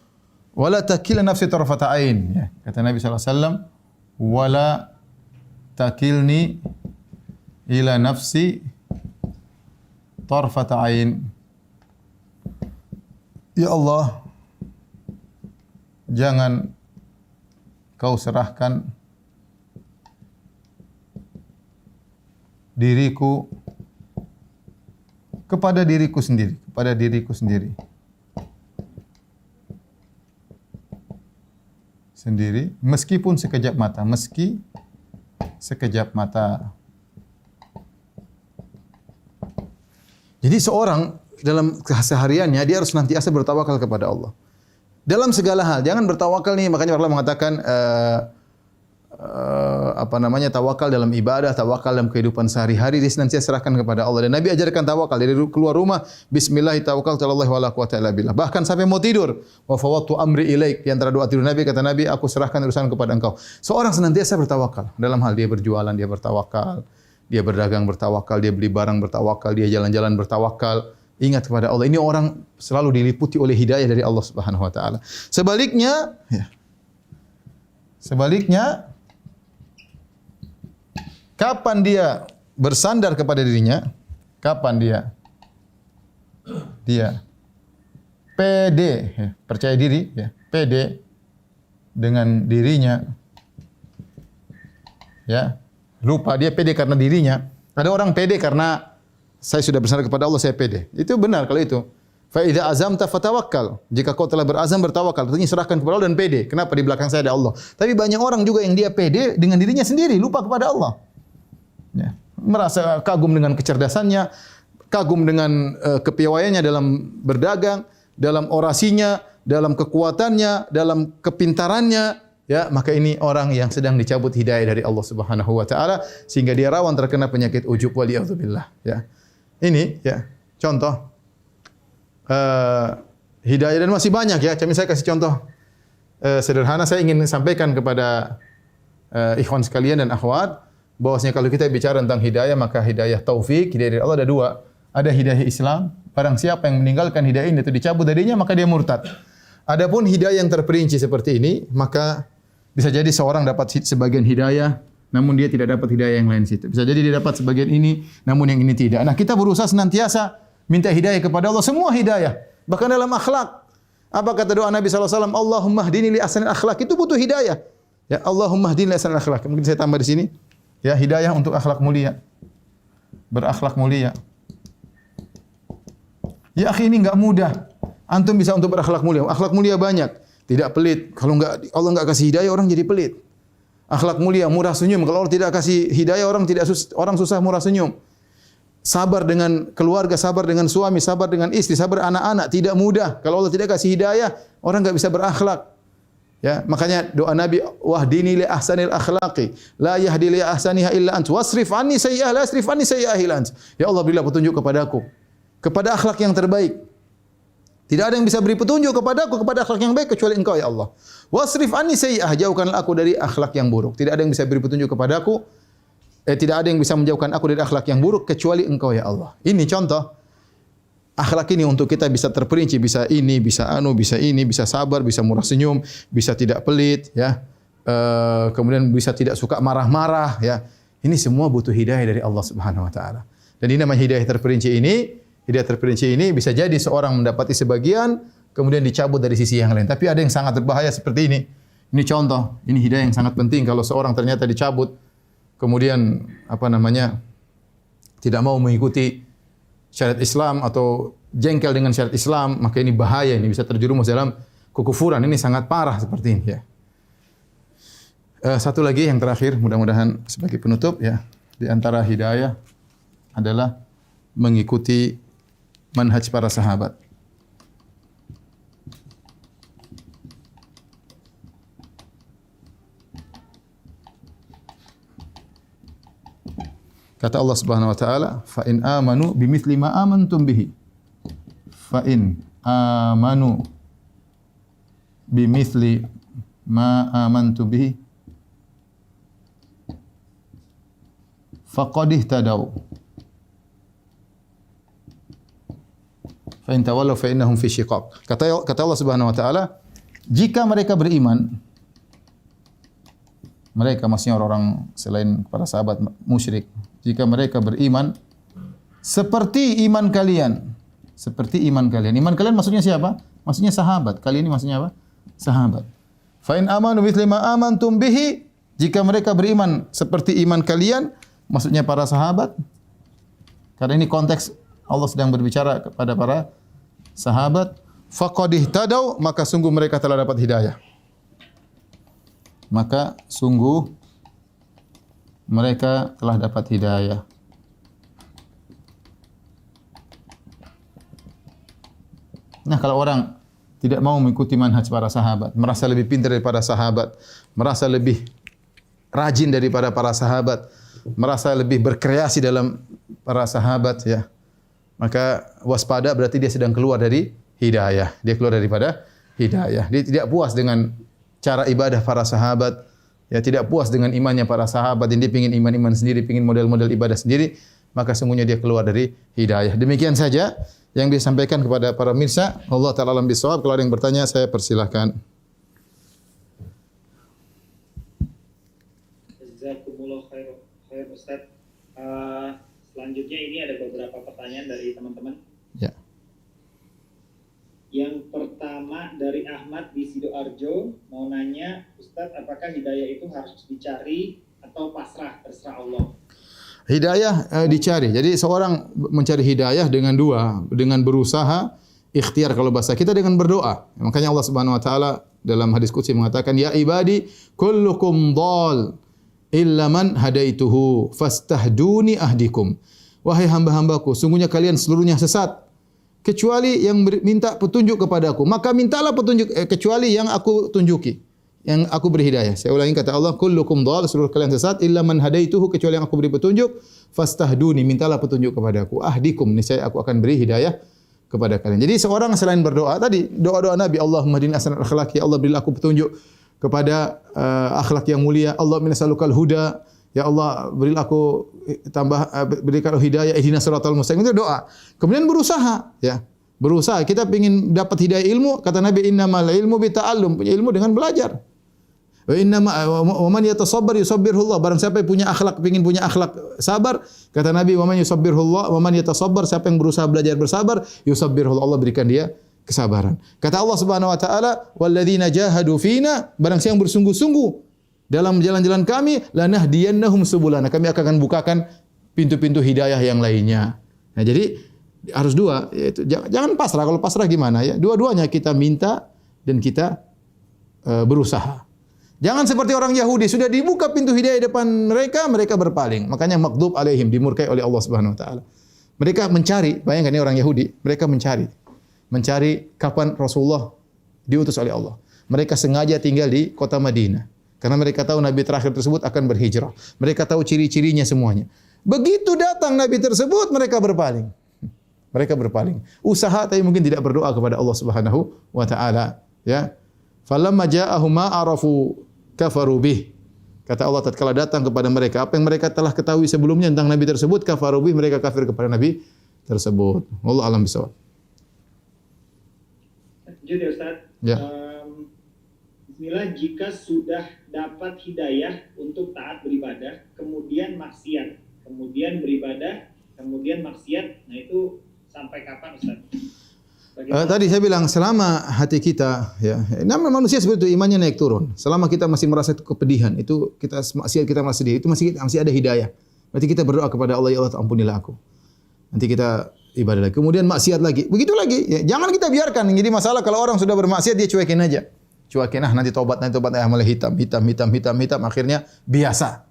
wa la takilna nafsi tarfata ain." Ya, kata Nabi sallallahu alaihi wasallam, "Wa la takilni ila nafsi tarfata ain." Ya Allah, jangan Kau serahkan diriku kepada diriku sendiri, meskipun sekejap mata, meski sekejap mata. Jadi seorang dalam kesehariannya dia harus senantiasa bertawakal kepada Allah. Dalam segala hal, jangan bertawakal nih, makanya Allah mengatakan tawakal dalam ibadah, tawakal dalam kehidupan sehari-hari, dia senantiasa serahkan kepada Allah. Dan Nabi ajarkan tawakal dari keluar rumah, bismillah tawakkaltu 'alallahi wa la quwwata illa billah. Bahkan sampai mau tidur, wa fawwadtu amri ilaik. Di antara doa tidur Nabi, kata Nabi, aku serahkan urusan kepada Engkau. Seorang senantiasa bertawakal. Dalam hal dia berjualan, dia bertawakal. Dia berdagang bertawakal, dia beli barang bertawakal, dia jalan-jalan bertawakal. Ingat kepada Allah. Ini orang selalu diliputi oleh hidayah dari Allah Subhanahu wa taala. Sebaliknya, kapan dia bersandar kepada dirinya? Kapan dia pede, percaya diri, pede dengan dirinya, lupa dia pede karena dirinya. Ada orang pede karena saya sudah bersandar kepada Allah, saya pede. Itu benar kalau itu. Fa idza azamta fatawakkal. Jika kau telah berazam bertawakal, artinya serahkan kepada Allah dan pede. Kenapa di belakang saya ada Allah? Tapi banyak orang juga yang dia pede dengan dirinya sendiri, lupa kepada Allah. Ya. Merasa kagum dengan kecerdasannya, kagum dengan kepiawaiannya dalam berdagang, dalam orasinya, dalam kekuatannya, dalam kepintarannya, ya, maka ini orang yang sedang dicabut hidayah dari Allah Subhanahu wa taala sehingga dia rawan terkena penyakit ujub waliyadzubillah, ya. Ini ya, contoh hidayah dan masih banyak ya. Saya kasih contoh sederhana. Saya ingin sampaikan kepada ikhwan sekalian dan akhwat bahwasanya kalau kita bicara tentang hidayah, maka hidayah taufik, hidayah dari Allah ada dua. Ada hidayah Islam, barang siapa yang meninggalkan hidayah ini itu dicabut darinya maka dia murtad. Adapun hidayah yang terperinci seperti ini, maka bisa jadi seorang dapat sebagian hidayah namun dia tidak dapat hidayah yang lain situ. Bisa jadi dia dapat sebagian ini namun yang ini tidak. Nah, kita berusaha senantiasa minta hidayah kepada Allah, semua hidayah. Bahkan dalam akhlak. Apa kata doa Nabi SAW? Allahumma hdini li ahsanil akhlak. Itu butuh hidayah. Ya, Allahumma hdini li ahsanil akhlak. Mungkin saya tambah di sini. Ya, hidayah untuk akhlak mulia. Berakhlak mulia. Ya akhi, ini enggak mudah. Antum bisa untuk berakhlak mulia. Akhlak mulia banyak. Tidak pelit. Kalau enggak Allah enggak kasih hidayah, orang jadi pelit. Akhlak mulia, murah senyum. Kalau Allah tidak kasih hidayah, orang susah murah senyum. Sabar dengan keluarga, sabar dengan suami, sabar dengan istri, sabar anak-anak, tidak mudah. Kalau Allah tidak kasih hidayah, orang enggak bisa berakhlak. Ya, makanya doa Nabi, wahdini li ahsanil akhlaqi, la yahdi li ahsaniha illa ant, wasrif anni sayyi'ah la yasrif anni sayyi'ah illa ant. Ya Allah, berilah petunjuk kepadaku kepada akhlak yang terbaik. Tidak ada yang bisa beri petunjuk kepadaku kepada akhlak yang baik kecuali Engkau ya Allah. Wasrif anni sayyi'ah, jauhkanlah aku dari akhlak yang buruk. Tidak ada yang bisa beri petunjuk kepadaku. Tidak ada yang bisa menjauhkan aku dari akhlak yang buruk kecuali Engkau ya Allah. Ini contoh akhlak ini untuk kita bisa terperinci, bisa ini, bisa bisa ini, bisa sabar, bisa murah senyum, bisa tidak pelit, ya. Kemudian bisa tidak suka marah-marah, ya. Ini semua butuh hidayah dari Allah Subhanahu wa taala. Dan ini namanya hidayah terperinci ini. Hidayah terperinci ini bisa jadi seorang mendapati sebagian kemudian dicabut dari sisi yang lain. Tapi ada yang sangat berbahaya seperti ini. Ini contoh, ini hidayah yang sangat penting kalau seorang ternyata dicabut kemudian tidak mau mengikuti syariat Islam atau jengkel dengan syariat Islam, maka ini bahaya, ini bisa terjerumus dalam kekufuran. Ini sangat parah seperti ini ya. Satu lagi yang terakhir, mudah-mudahan sebagai penutup ya, di antara hidayah adalah mengikuti manhaj para sahabat. Kata Allah Subhanahu wa taala, "Fa in amanu bimithli ma amantum bihi." Fa in amanu bimithli ma amantum bihi faqad ihtadaw. Fa in tawallaw fa innahum fi shiqaq. Kata Allah Subhanahu wa taala, jika mereka beriman, mereka maksudnya orang-orang selain para sahabat musyrik, jika mereka beriman seperti iman kalian, seperti iman kalian. Iman kalian maksudnya siapa? Maksudnya sahabat. Kali ini maksudnya apa? Sahabat. Fa in amanu mithli ma amantum bihi, jika mereka beriman seperti iman kalian, maksudnya para sahabat. Karena ini konteks Allah sedang berbicara kepada para sahabat. Faqad ihtadaw, maka sungguh mereka telah dapat hidayah. Maka sungguh mereka telah dapat hidayah. Nah, kalau orang tidak mau mengikuti manhaj para sahabat, merasa lebih pintar daripada sahabat, merasa lebih rajin daripada para sahabat, merasa lebih berkreasi dalam para sahabat, ya, maka waspada, berarti dia sedang keluar dari hidayah. Dia keluar daripada hidayah. Dia tidak puas dengan cara ibadah para sahabat, ya, tidak puas dengan imannya para sahabat, dan dia ingin iman-iman sendiri, ingin model-model ibadah sendiri, maka sungguhnya dia keluar dari hidayah. Demikian saja yang disampaikan kepada para mirsa. Allah Ta'ala alam bisawab. Kalau ada yang bertanya, saya persilahkan.
Jazakumullah khair Ustaz. Selanjutnya ini ada beberapa pertanyaan dari teman-teman.
Ya.
Yang pertama dari Ahmad di Sidoarjo, mau nanya, Ustaz, apakah hidayah itu harus dicari atau pasrah, terserah Allah?
Hidayah dicari. Jadi seorang mencari hidayah dengan dua, dengan berusaha ikhtiar kalau bahasa kita dengan berdoa. Makanya Allah Subhanahu wa taala dalam hadis qudsi mengatakan, "Ya ibadi, kullukum dhal illa man hadaituhu fastahduni ahdikum." Wahai hamba-hambaku, sungguhnya kalian seluruhnya sesat kecuali yang minta petunjuk kepadaku. Maka mintalah petunjuk kecuali yang aku tunjuki, yang aku beri hidayah. Saya ulangi kata Allah, kullukum dhal, seluruh kalian sesat illa man hadaituhu, kecuali yang aku beri petunjuk, fastahduni, mintalah petunjuk kepadaku. Ahdikum, niscaya aku akan beri hidayah kepada kalian. Jadi seorang selain berdoa tadi, doa-doa Nabi, Allahumma hdini ahsanal akhlaq, ya Allah berilah aku petunjuk kepada akhlak yang mulia. Allahumma inna nas'alukal huda, ya Allah berilah aku berikan hidayah, ihdinas siratal mustaqim. Itu doa. Kemudian berusaha, ya. Berusaha. Kita ingin dapat hidayah ilmu, kata Nabi, innamal ilmu bita'allum, punya ilmu dengan belajar. Wa man yatasabbar yusabbirullah. Barang siapa yang punya akhlak, ingin punya akhlak sabar, kata Nabi, wa man yusabbirullah, wa man yatasabbar, siapa yang berusaha belajar bersabar, yusabbirullah, Allah berikan dia kesabaran. Kata Allah Subhanahu wa taala, walladzina jahadu fina, barang siapa yang bersungguh-sungguh dalam jalan-jalan kami, lanahdiyannahum subulana, kami akan bukakan pintu-pintu hidayah yang lainnya. Nah, jadi harus dua, yaitu jangan pasrah. Kalau pasrah gimana ya? Dua-duanya kita minta dan kita berusaha. Jangan seperti orang Yahudi, sudah dibuka pintu hidayah depan mereka, mereka berpaling. Makanya maghdub alaihim, dimurkai oleh Allah Subhanahu wa taala. Mereka mencari, bayangkan ini orang Yahudi, mereka mencari kapan Rasulullah diutus oleh Allah. Mereka sengaja tinggal di kota Madinah karena mereka tahu nabi terakhir tersebut akan berhijrah. Mereka tahu ciri-cirinya semuanya. Begitu datang nabi tersebut, mereka berpaling. Mereka berpaling. Usaha tapi mungkin tidak berdoa kepada Allah Subhanahu wa taala, ya. Falamma ja'ahum ma arafu kafaru bih. Kata Allah, tatkala datang kepada mereka apa yang mereka telah ketahui sebelumnya tentang nabi tersebut, kafaru bih, mereka kafir kepada nabi tersebut. Wallahu a'lam bishawab.
Lanjut ya Ustaz.
Ya.
Bismillah, jika sudah dapat hidayah untuk taat beribadah, kemudian maksiat, kemudian beribadah, kemudian maksiat, nah itu sampai kapan Ustaz?
Tadi saya bilang selama hati kita, ya, namanya manusia seperti itu, imannya naik turun. Selama kita masih merasa kepedihan, itu kita maksiat, kita merasa sedih, itu masih ada hidayah. Berarti kita berdoa kepada Allah, ya Allah ampunilah aku. Nanti kita ibadah lagi. Kemudian maksiat lagi. Begitu lagi. Ya, jangan kita biarkan. Jadi masalah kalau orang sudah bermaksiat dia cuekin aja. Cuekin, nanti tobat, mulai hitam. Akhirnya biasa.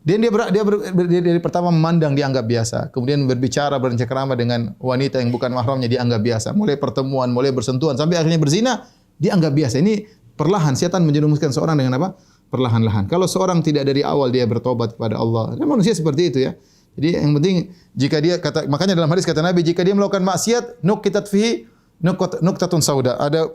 Dia dari pertama memandang dianggap biasa, kemudian berbicara bercengkerama dengan wanita yang bukan mahramnya dianggap biasa, mulai pertemuan, mulai bersentuhan sampai akhirnya berzina dianggap biasa. Ini perlahan setan menjerumuskan seorang dengan apa? Perlahan-lahan. Kalau seorang tidak dari awal dia bertobat kepada Allah, dan manusia seperti itu ya. Jadi yang penting jika dia makanya dalam hadis kata Nabi, jika dia melakukan maksiat, nukitat fihi nuktatun sauda, ada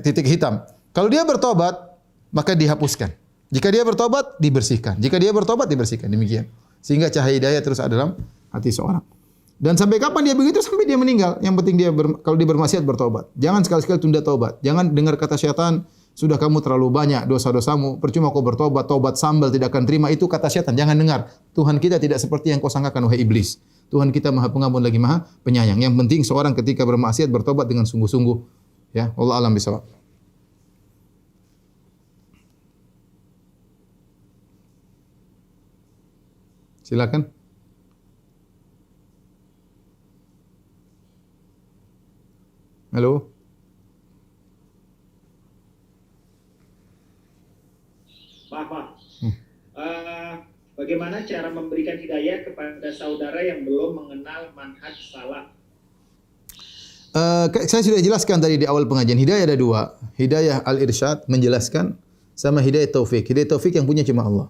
titik hitam. Kalau dia bertobat, maka dihapuskan. Jika dia bertobat, dibersihkan. Jika dia bertobat, dibersihkan. Demikian. Sehingga cahaya hidayah terus ada dalam hati seorang. Dan sampai kapan dia begitu? Sampai dia meninggal. Yang penting kalau dia bermaksiat, bertobat. Jangan sekali-sekali tunda tobat. Jangan dengar kata syaitan, sudah kamu terlalu banyak dosa-dosamu, percuma kau bertobat, tobat sambal tidak akan terima. Itu kata syaitan. Jangan dengar. Tuhan kita tidak seperti yang kau sangkakan, wahai iblis. Tuhan kita Maha Pengampun lagi Maha Penyayang. Yang penting seorang ketika bermaksiat, bertobat dengan sungguh-sungguh. Ya, wallahu a'lam bishawab. Silakan. Halo.
Maaf. Bagaimana cara memberikan hidayah kepada saudara yang belum mengenal manhaj salaf?
Saya sudah jelaskan tadi di awal pengajian. Hidayah ada dua. Hidayah al-irsyad, menjelaskan, sama hidayah taufik. Hidayah taufik yang punya cuma Allah.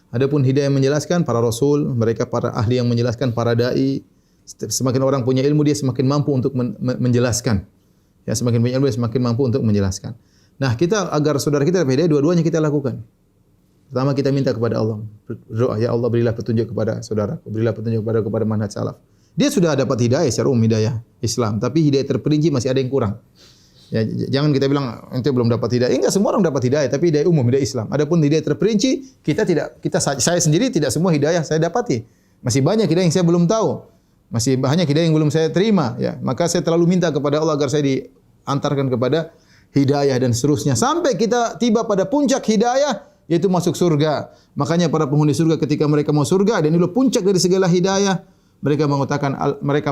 Adapun hidayah menjelaskan, para rasul, mereka para ahli yang menjelaskan, para dai. Semakin orang punya ilmu, dia semakin mampu untuk menjelaskan. Ya, semakin punya ilmu, dia semakin mampu untuk menjelaskan. Nah, kita agar saudara kita dapat hidayah, dua-duanya kita lakukan. Pertama kita minta kepada Allah, berdoa, ya Allah berilah petunjuk kepada saudaraku, berilah petunjuk kepada manhaj salaf. Dia sudah dapat hidayah secara umum, hidayah Islam, tapi hidayah terperinci masih ada yang kurang. Ya, jangan kita bilang ente belum dapat hidayah. Enggak, semua orang dapat hidayah, tapi hidayah umum, hidayah Islam. Adapun hidayah terperinci, saya sendiri tidak semua hidayah saya dapati. Masih banyak hidayah yang saya belum tahu. Masih banyak hidayah yang belum saya terima, ya. Maka saya terlalu minta kepada Allah agar saya diantarkan kepada hidayah dan seterusnya sampai kita tiba pada puncak hidayah, yaitu masuk surga. Makanya para penghuni surga ketika mereka mau surga, dan itu puncak dari segala hidayah, Mereka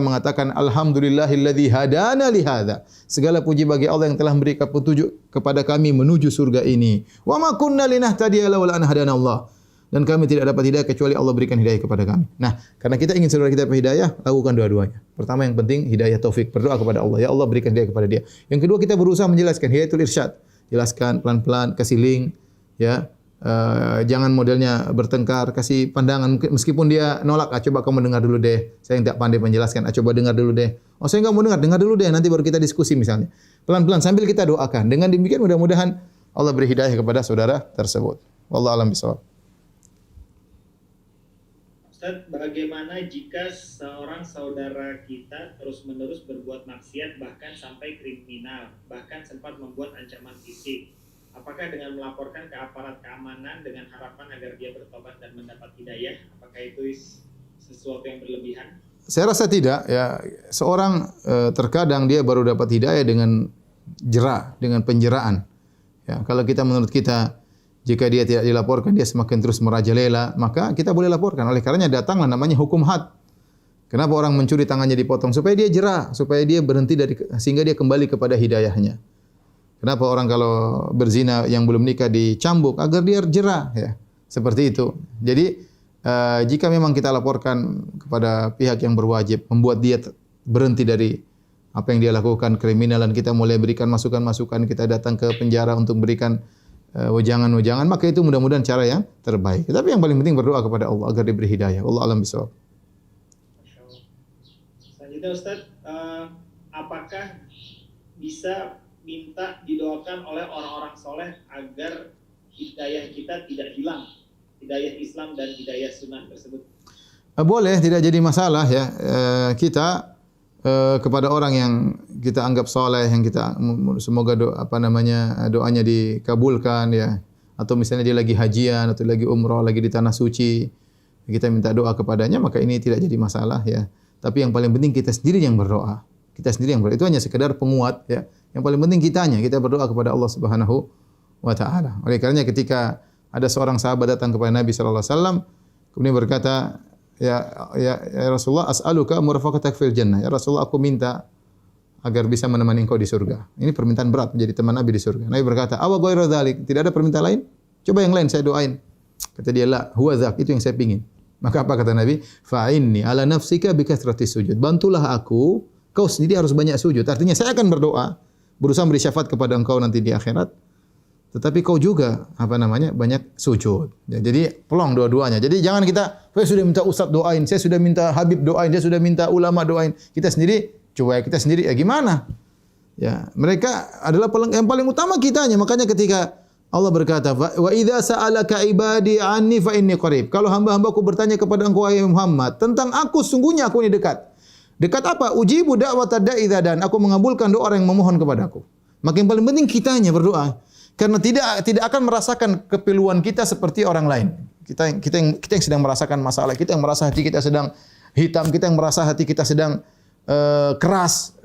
mengatakan alhamdulillahilladzi hadana li hadza. Segala puji bagi Allah yang telah memberikan petunjuk kepada kami menuju surga ini. Wa ma kunna linahtadiya laula an hadana Allah. Dan kami tidak dapat hidayah kecuali Allah berikan hidayah kepada kami. Nah, karena kita ingin saudara kita dapat hidayah, lakukan dua-duanya. Pertama yang penting hidayah taufik, berdoa kepada Allah, ya Allah berikan hidayah kepada dia. Yang kedua kita berusaha menjelaskan hidayatul irsyad. Jelaskan pelan-pelan, kasih link, ya. Jangan modelnya bertengkar, kasih pandangan meskipun dia nolak, coba kamu dengar dulu deh. Saya tidak pandai menjelaskan, coba dengar dulu deh. Oh, saya enggak mau dengar dulu deh, nanti baru kita diskusi misalnya. Pelan-pelan sambil kita doakan. Dengan demikian mudah-mudahan Allah beri hidayah kepada saudara tersebut. Wallahu a'lam bishawab.
Ustaz, bagaimana jika seorang saudara kita terus-menerus berbuat maksiat bahkan sampai kriminal, bahkan sempat membuat ancaman fisik? Apakah dengan melaporkan ke aparat keamanan dengan harapan agar dia bertobat dan mendapat hidayah, apakah itu sesuatu yang berlebihan?
Saya rasa tidak, ya. Seorang terkadang dia baru dapat hidayah dengan jera, dengan penjeraan. Ya, kalau menurut kita jika dia tidak dilaporkan dia semakin terus merajalela, maka kita boleh laporkan. Oleh karenanya datanglah namanya hukum had. Kenapa orang mencuri tangannya dipotong? Supaya dia jera, supaya dia berhenti sehingga dia kembali kepada hidayahnya. Kenapa orang kalau berzina yang belum nikah dicambuk agar dia jera, ya. Seperti itu. Jadi jika memang kita laporkan kepada pihak yang berwajib membuat dia berhenti dari apa yang dia lakukan kriminal dan kita mulai berikan masukan-masukan, kita datang ke penjara untuk berikan wejangan-wejangan, maka itu mudah-mudahan cara yang terbaik. Tapi yang paling penting berdoa kepada Allah agar diberi hidayah. Allah alam bisawab.
Selanjutnya Ustaz, apakah bisa minta didoakan oleh orang-orang soleh agar hidayah kita tidak hilang, hidayah Islam dan hidayah sunnah tersebut?
Boleh, tidak jadi masalah ya. Kita kepada orang yang kita anggap soleh, yang kita semoga doanya dikabulkan ya. Atau misalnya dia lagi hajian atau lagi umrah, lagi di tanah suci, kita minta doa kepadanya, maka ini tidak jadi masalah ya. Tapi yang paling penting kita sendiri yang berdoa. Kita sendiri yang berdoa. Itu hanya sekedar penguat ya. Yang paling penting kita berdoa kepada Allah Subhanahu wa taala. Oleh karenanya ketika ada seorang sahabat datang kepada Nabi sallallahu alaihi wasallam kemudian berkata, Ya Rasulullah, as'aluka murafaqatak fil jannah. Ya Rasulullah, aku minta agar bisa menemani engkau di surga. Ini permintaan berat menjadi teman Nabi di surga. Nabi berkata, awa ghairu dzalik? Tidak ada permintaan lain? Coba yang lain saya doain. Kata dia, la huwa dzak, itu yang saya pingin. Maka apa kata Nabi? Fa'inni ala nafsika bi kathrati sujud. Bantulah aku, kau sendiri harus banyak sujud. Artinya saya akan berdoa, berusaha beri syafaat kepada engkau nanti di akhirat. Tetapi kau juga banyak sujud. Ya, jadi pelong dua-duanya. Jadi jangan saya sudah minta ustaz doain, saya sudah minta habib doain, saya sudah minta ulama doain. Kita sendiri ya gimana? Ya, mereka adalah yang paling utama kitanya. Makanya ketika Allah berkata, "Wa idza sa'alaka ibadi anni fa inni qarib." Kalau hamba-hambaku bertanya kepada engkau wahai Muhammad tentang aku, sungguhnya aku ini dekat. Dekat apa? Ujibu da'watad da'i idza dan aku mengabulkan doa orang yang memohon kepadaku. Maka yang paling penting kitanya berdoa. Karena tidak akan merasakan kepiluan kita seperti orang lain. Kita yang sedang merasakan masalah, kita yang merasa hati kita sedang hitam, kita yang merasa hati kita sedang keras.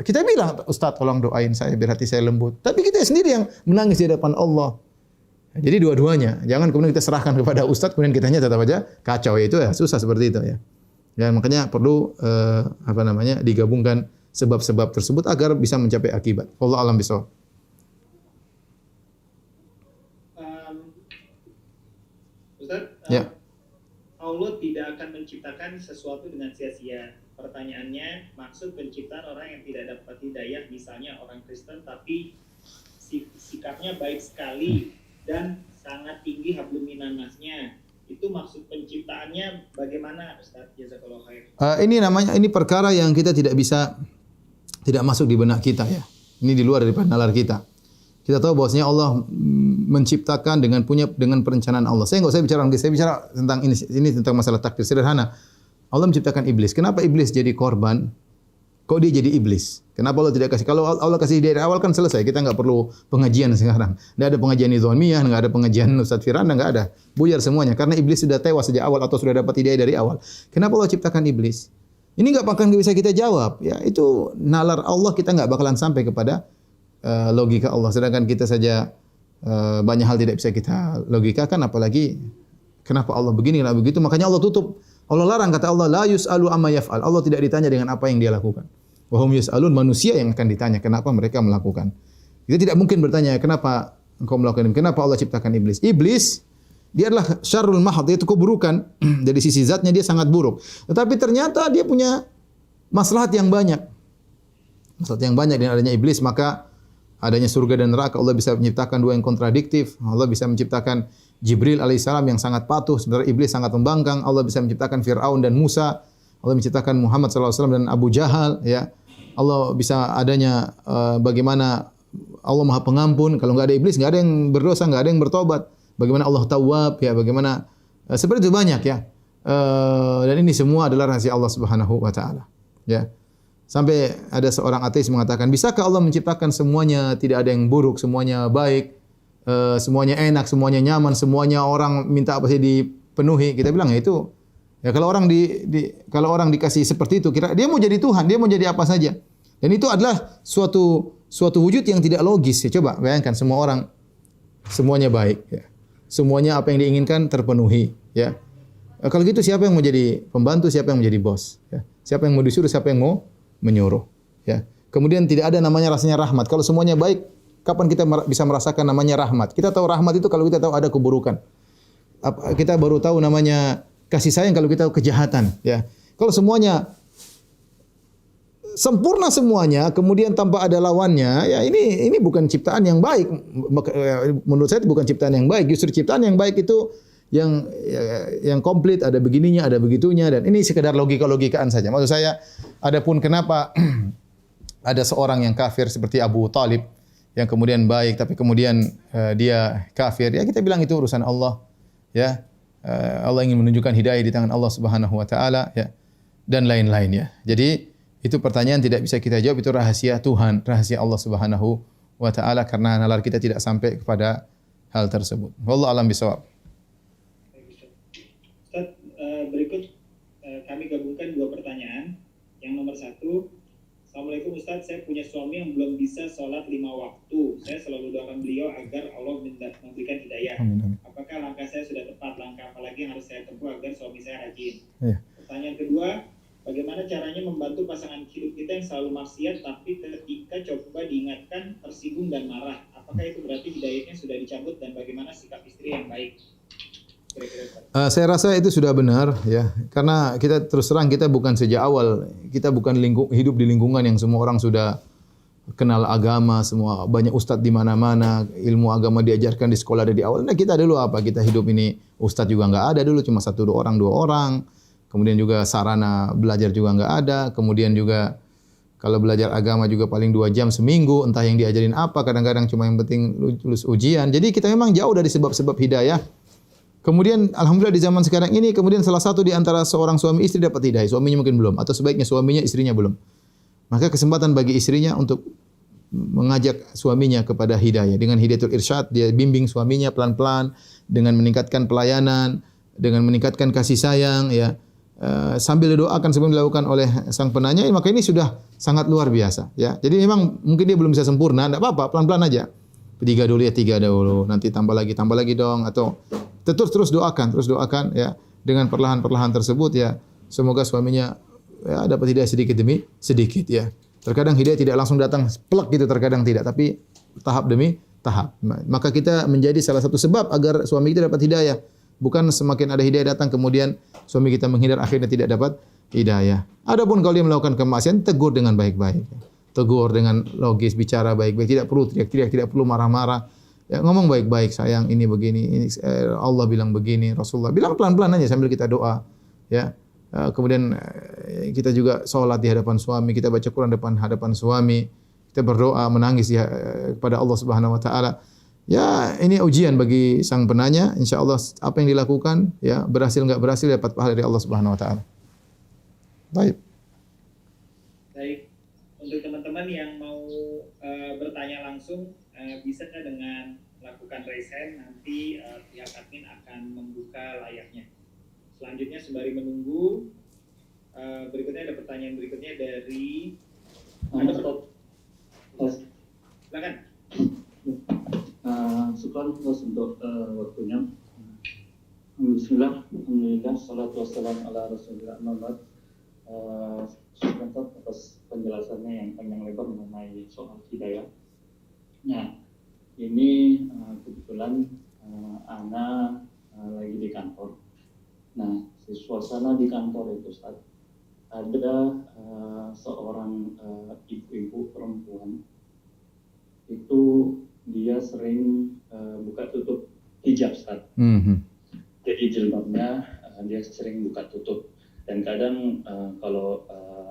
Kita bilang, Ustaz tolong doain saya biar hati saya lembut. Tapi kita sendiri yang menangis di hadapan Allah. Jadi dua-duanya. Jangan kemudian kita serahkan kepada Ustaz, kemudian kitanya tetap aja kacau. Itu ya susah seperti itu ya. Dan makanya perlu digabungkan sebab-sebab tersebut agar bisa mencapai akibat. Wallahu a'lam bishawab.
Ustaz, Allah tidak akan menciptakan sesuatu dengan sia-sia. Pertanyaannya, maksud penciptaan orang yang tidak dapat hidayah, misalnya orang Kristen, tapi sikapnya baik sekali dan sangat tinggi hablum minannasnya. Itu maksud penciptaannya bagaimana, Ustaz? Jazakallahu khair.
Ini perkara yang kita tidak masuk di benak kita ya. Ini di luar daripada nalar kita. Kita tahu bahwasanya Allah menciptakan dengan perencanaan Allah. Saya bicara tentang ini tentang masalah takdir sederhana. Allah menciptakan iblis. Kenapa iblis jadi korban? Kok dia jadi iblis? Kenapa Allah tidak kasih? Kalau Allah kasih dari awal kan selesai. Kita enggak perlu pengajian sekarang. Enggak ada pengajian nizamiyah, enggak ada pengajian Ustaz Firanda, enggak ada. Buyar semuanya karena iblis sudah tewas sejak awal atau sudah dapat hidayah dari awal. Kenapa Allah ciptakan iblis? Ini enggak bisa kita jawab. Ya, itu nalar Allah, kita enggak bakalan sampai kepada logika Allah. Sedangkan kita saja banyak hal tidak bisa kita logikakan, apalagi kenapa Allah begini, kenapa begitu. Makanya Allah tutup Allah larang, kata Allah, la yus'alu amma yaf'al. Allah tidak ditanya dengan apa yang dia lakukan. Wa hum yus'alun, manusia yang akan ditanya kenapa mereka melakukan. Kita tidak mungkin bertanya, kenapa engkau melakukan ini? Kenapa Allah ciptakan iblis? Iblis, dia adalah syarrul mahad, yaitu keburukan. Dari sisi zatnya dia sangat buruk. Tetapi ternyata dia punya maslahat yang banyak. Maslahat yang banyak dengan adanya iblis, maka adanya surga dan neraka. Allah bisa menciptakan dua yang kontradiktif. Allah bisa menciptakan Jibril alaihissalam yang sangat patuh, sementara iblis sangat membangkang. Allah bisa menciptakan Fir'aun dan Musa. Allah menciptakan Muhammad SAW dan Abu Jahal. Ya, Allah bisa adanya bagaimana Allah Maha Pengampun. Kalau nggak ada iblis, nggak ada yang berdosa, nggak ada yang bertobat. Bagaimana Allah Tawwab, ya, bagaimana seperti itu banyak ya. Dan ini semua adalah rahasia Allah Subhanahu wa taala. Ya. Sampai ada seorang ateis mengatakan, bisakah Allah menciptakan semuanya tidak ada yang buruk, semuanya baik, semuanya enak, semuanya nyaman, semuanya orang minta apa sih dipenuhi? Kita bilang ya itu, ya kalau kalau orang dikasih seperti itu, kira dia mau jadi Tuhan, dia mau jadi apa saja. Dan itu adalah suatu wujud yang tidak logis. Ya, coba bayangkan semua orang semuanya baik, ya. Semuanya apa yang diinginkan terpenuhi, ya. Kalau gitu siapa yang mau jadi pembantu, siapa yang mau jadi bos, ya. Siapa yang mau disuruh, siapa yang mau menyuruh, ya. Kemudian tidak ada namanya rasanya rahmat. Kalau semuanya baik, kapan kita bisa merasakan namanya rahmat? Kita tahu rahmat itu kalau kita tahu ada keburukan. Kita baru tahu namanya kasih sayang kalau kita tahu kejahatan, ya. Kalau semuanya sempurna semuanya, kemudian tanpa ada lawannya, ya ini bukan ciptaan yang baik. Menurut saya itu bukan ciptaan yang baik. Justru ciptaan yang baik itu yang komplit, ada begininya, ada begitunya, dan ini sekedar logika-logikaan saja. Maksud saya, adapun kenapa ada seorang yang kafir seperti Abu Talib yang kemudian baik, tapi kemudian dia kafir, ya kita bilang itu urusan Allah, ya. Allah ingin menunjukkan hidayah di tangan Allah Subhanahu wa taala, ya, dan lain-lain, ya. Jadi itu pertanyaan tidak bisa kita jawab, itu rahasia Tuhan, rahasia Allah Subhanahu wa taala, karena nalar kita tidak sampai kepada hal tersebut. Wallahu a'lam bishawab.
Ustaz, berikut kami gabungkan dua pertanyaan. Yang nomor satu, Assalamualaikum Ustaz, saya punya suami yang belum bisa sholat 5 waktu. Saya selalu doakan beliau agar Allah memberikan hidayah.
Amin.
Apakah langkah saya sudah tepat? Langkah apa lagi yang harus saya tempuh agar suami saya rajin?
Ya.
Pertanyaan kedua, bagaimana caranya membantu pasangan hidup kita yang selalu maksiat tapi ketika coba diingatkan tersinggung dan marah? Apakah itu berarti hidayahnya sudah dicabut dan bagaimana sikap istri yang baik?
Saya rasa itu sudah benar, ya, karena kita terus terang kita bukan sejak awal, kita bukan hidup di lingkungan yang semua orang sudah kenal agama, semua banyak ustadz di mana-mana, ilmu agama diajarkan di sekolah dari awal. Nah, kita dulu apa? Kita hidup ini ustadz juga nggak ada dulu, cuma 1-2 orang. Kemudian juga sarana belajar juga nggak ada. Kemudian juga kalau belajar agama juga paling 2 jam seminggu, entah yang diajarin apa, kadang-kadang cuma yang penting lulus ujian. Jadi kita memang jauh dari sebab-sebab hidayah. Kemudian alhamdulillah di zaman sekarang ini, kemudian salah satu di antara seorang suami istri dapat hidayah, suaminya mungkin belum, atau sebaiknya suaminya istrinya belum. Maka kesempatan bagi istrinya untuk mengajak suaminya kepada hidayah. Dengan hidayatul irsyad, dia bimbing suaminya pelan-pelan dengan meningkatkan pelayanan, dengan meningkatkan kasih sayang, ya. Sambil didoakan sebelum dilakukan oleh sang penanya, maka ini sudah sangat luar biasa, ya. Jadi memang mungkin dia belum bisa sempurna, enggak apa-apa, pelan-pelan aja. 3 dulu ya, 3 dulu, nanti tambah lagi dong, atau terus doakan, ya, dengan perlahan-perlahan tersebut, ya. Semoga suaminya, ya, dapat hidayah sedikit demi sedikit, ya. Terkadang hidayah tidak langsung datang plek gitu, terkadang tidak, tapi tahap demi tahap. Maka kita menjadi salah satu sebab agar suami kita dapat hidayah. Bukan semakin ada hidayah datang kemudian suami kita menghindar akhirnya tidak dapat hidayah. Adapun kalau dia melakukan kemaksiatan, tegur dengan baik-baik. Tegur dengan logis, bicara baik-baik, tidak perlu teriak-teriak, tidak perlu marah-marah. Ya, ngomong baik-baik, sayang ini begini, ini Allah bilang begini, Rasulullah bilang pelan-pelan aja sambil kita doa, ya. Kemudian kita juga sholat di hadapan suami, kita baca Quran di hadapan suami, kita berdoa, menangis kepada Allah Subhanahu wa taala. Ya, ini ujian bagi sang penanya. Insyaallah apa yang dilakukan, ya, berhasil enggak berhasil dapat pahala dari Allah Subhanahu wa taala. Baik.
Untuk teman-teman yang mau bertanya langsung, bisa dengan melakukan raise hand, nanti pihak admin akan membuka layarnya. Selanjutnya sembari menunggu, berikutnya ada pertanyaan berikutnya dari silakan.
Syukur untuk waktunya. Bismillah, alhamdulillah, salatu wassalamu ala rasulillah, amma ba'd. Syukur atas penjelasannya yang panjang lebar mengenai soal hidayah. Nah, ini kebetulan Ana lagi di kantor. Nah, suasana di kantor itu saat ada seorang ibu-ibu perempuan itu dia sering buka tutup hijab, Ustaz. Jadi jilbabnya dia sering buka tutup, dan kadang kalau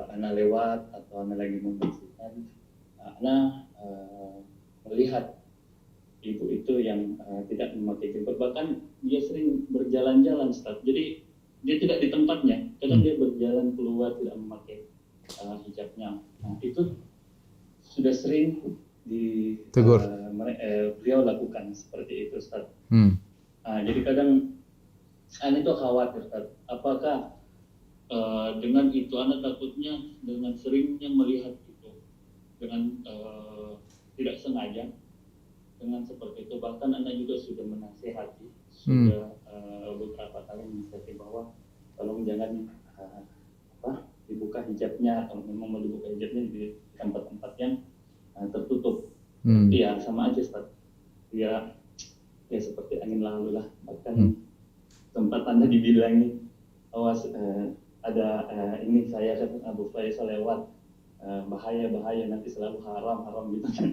Ana lewat atau Ana lagi membersihkan, Ana melihat ibu itu yang tidak memakai jilbab, bahkan dia sering berjalan-jalan, Ustaz. Jadi dia tidak di tempatnya, kadang dia berjalan keluar tidak memakai hijabnya. Nah, itu sudah sering
tegur.
Beliau lakukan seperti itu, Ustaz. Jadi kadang Ana itu khawatir, Ustaz. Apakah dengan itu Ana takutnya dengan seringnya melihat itu, dengan tidak sengaja, dengan seperti itu, bahkan Ana juga sudah menasihati, sudah beberapa kali menasihati bahwa tolong jangan dibuka hijabnya, kalau memang mau dibuka hijabnya di tempat-tempat yang tertutup. Ya sama aja, Ustaz. Ya seperti angin lalu lah. Bahkan tempat Anda dibilangi, awas ada ini saya kan Abu Faisal lewat, bahaya nanti selalu haram gitu kan.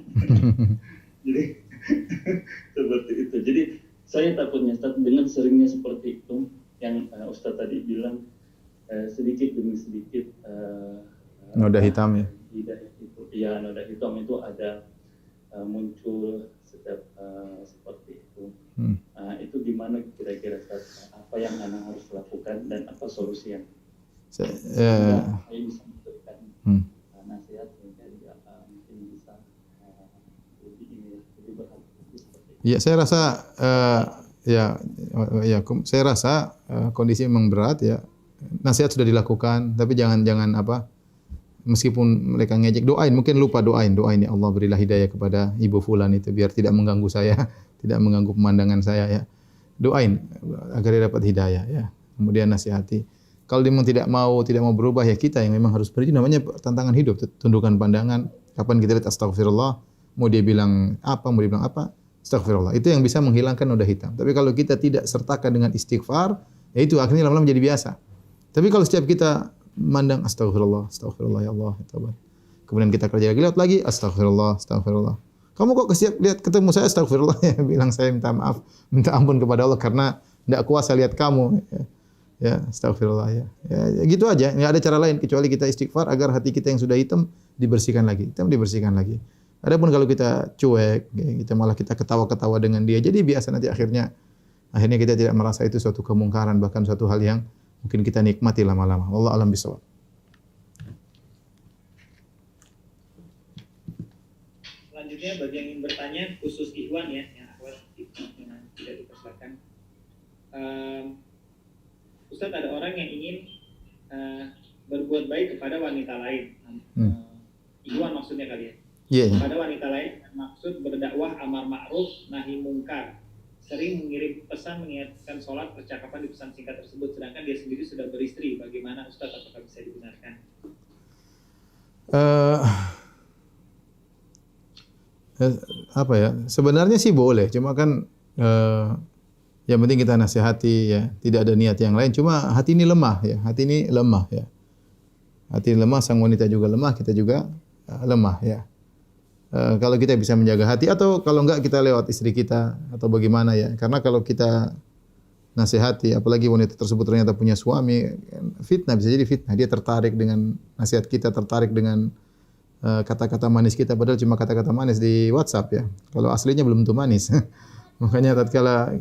Jadi seperti itu. Jadi saya takutnya, Ustaz, dengan seringnya seperti itu yang Ustaz tadi bilang, sedikit demi sedikit
noda hitam ya.
Noda hitam itu ada muncul setiap seperti itu. Itu gimana kira-kira, Ustaz? Apa yang Ana harus lakukan dan apa solusi yang saya bisa memberikan nasihat sehingga dia mungkin bisa lebih berhati-hati seperti itu.
Ya, saya rasa saya rasa kondisi memang berat ya. Nasihat sudah dilakukan, tapi jangan meskipun mereka ngejek, doain, mungkin lupa doain ya Allah berilah hidayah kepada ibu fulan itu biar tidak mengganggu saya, tidak mengganggu pemandangan saya ya. Doain agar dia dapat hidayah ya. Kemudian nasihati. Kalau dia memang tidak mau berubah ya kita yang memang harus beri, namanya tantangan hidup, tundukkan pandangan. Kapan kita lihat astagfirullah, mau dia bilang apa, astagfirullah. Itu yang bisa menghilangkan noda hitam. Tapi kalau kita tidak sertakan dengan istighfar, ya itu akhirnya lama-lama menjadi biasa. Tapi kalau setiap kita mandang astagfirullah ya Allah, taubat. Kemudian kita kerja lagi astagfirullah. Kamu kok lihat ketemu saya astagfirullah ya, bilang saya minta maaf, minta ampun kepada Allah karena tidak kuasa lihat kamu. Ya, astagfirullah ya. Ya gitu aja, enggak ada cara lain kecuali kita istighfar agar hati kita yang sudah hitam dibersihkan lagi. Adapun kalau kita cuek, kita ketawa-ketawa dengan dia, jadi biasa nanti akhirnya kita tidak merasa itu suatu kemungkaran, bahkan suatu hal yang mungkin kita nikmati lama-lama. Wallahu a'lam bishawab.
Selanjutnya bagi yang ingin bertanya khusus Ikhwan ya, yang akhwat yang tidak dipersilakan. Ustaz, ada orang yang ingin berbuat baik kepada wanita lain. Ikhwan maksudnya kali ya.
Yeah.
Kepada wanita lain, maksud berdakwah amar ma'ruf nahi mungkar. Sering mengirim pesan mengingatkan sholat, percakapan di pesan singkat tersebut, sedangkan dia sendiri sudah beristri. Bagaimana Ustaz, apakah bisa dibenarkan?
Sebenarnya sih boleh, cuma kan yang penting kita nasihati ya, tidak ada niat yang lain. Cuma hati ini lemah ya, Hati ini lemah, sang wanita juga lemah, kita juga lemah ya. Kalau kita bisa menjaga hati, atau kalau enggak kita lewat istri kita atau bagaimana ya. Karena kalau kita nasihati, apalagi wanita tersebut ternyata punya suami, fitnah, bisa jadi fitnah. Dia tertarik dengan nasihat kita, tertarik dengan kata-kata manis kita, padahal cuma kata-kata manis di WhatsApp ya. Kalau aslinya belum tentu manis. Makanya tatkala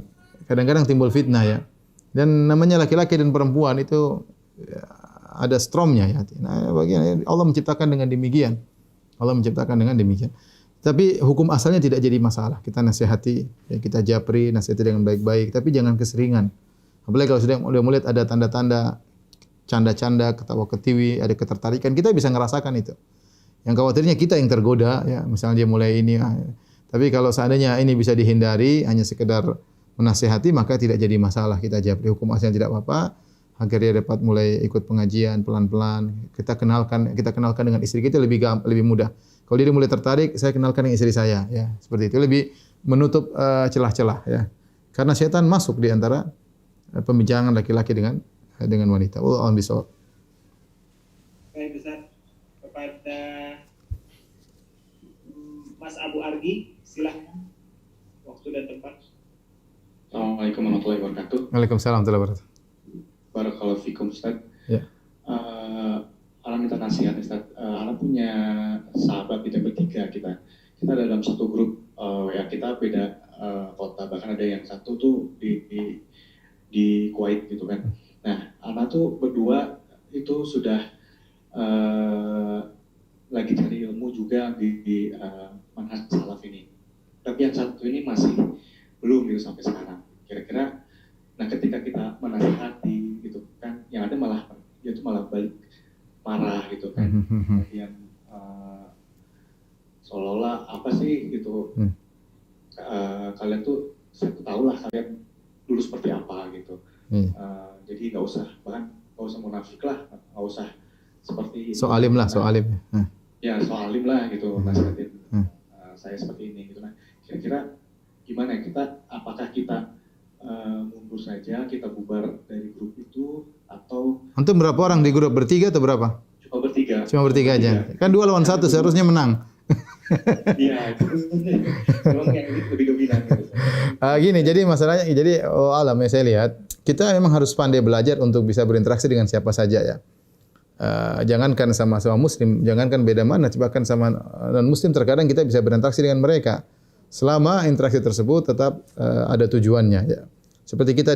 kadang-kadang timbul fitnah ya. Dan namanya laki-laki dan perempuan itu ya, ada stromnya ya. Nah, bagian Allah menciptakan dengan demikian. Tapi hukum asalnya tidak jadi masalah. Kita nasihati, ya, kita japri, nasihati dengan baik-baik, tapi jangan keseringan. Apalagi kalau sudah melihat ada tanda-tanda canda-canda, ketawa ketiwi, ada ketertarikan, kita bisa ngerasakan itu. Yang khawatirnya kita yang tergoda, ya, misalnya dia mulai ini. Tapi kalau seandainya ini bisa dihindari, hanya sekedar menasihati, maka tidak jadi masalah. Kita jawab hukum asalnya tidak apa-apa, agar dia dapat mulai ikut pengajian pelan-pelan. Kita kenalkan dengan istri kita lebih mudah. Kalau dia mulai tertarik, saya kenalkan dengan istri saya, ya seperti itu, lebih menutup celah-celah, ya. Karena setan masuk di antara pembincangan laki-laki dengan wanita. Wallahu a'lam bishawab.
Baik, Ustaz. Kepada Mas Abu Argi, silahkan. Waktu dan tempat.
Assalamualaikum warahmatullahi wabarakatuh.
Waalaikumsalam warahmatullahi wabarakatuh.
Barakallahu fikum, Ustaz.
Ya.
Ana minta nasihat, Ustaz. Ana punya sahabat kita bertiga, kita dalam satu grup WA, kita beda kota, bahkan ada yang satu tuh di Kuwait gitu kan. Nah, Ana tuh berdua itu sudah lagi cari ilmu juga di manhaj salaf ini. Tapi yang satu ini masih belum gitu sampai sekarang. Kira-kira, nah ketika kita menasihati gitu kan, yang ada malah dia tuh malah balik marah gitu kan. Kemudian seolah-olah apa sih gitu. Kalian tuh, saya tuh tahu lah kalian dulu seperti apa gitu. Jadi nggak usah munafik lah, nggak usah seperti
Soalim lah.
Ya, soalim lah gitu, nasihatin saya seperti ini gitu. Nah, kira-kira gimana kita, apakah kita mundur saja, kita bubar dari grup itu, atau
Antum berapa orang di grup? Bertiga atau berapa?
cuma bertiga
Aja. Kan 2 lawan 1 seharusnya menang.
Iya, itu memang yang lebih dominan gitu.
Gini, jadi masalahnya, alam yang saya lihat, kita memang harus pandai belajar untuk bisa berinteraksi dengan siapa saja, ya. Jangankan sama-sama muslim, jangankan beda mana, bahkan sama non-muslim terkadang kita bisa berinteraksi dengan mereka. Selama interaksi tersebut tetap ada tujuannya, ya. Seperti kita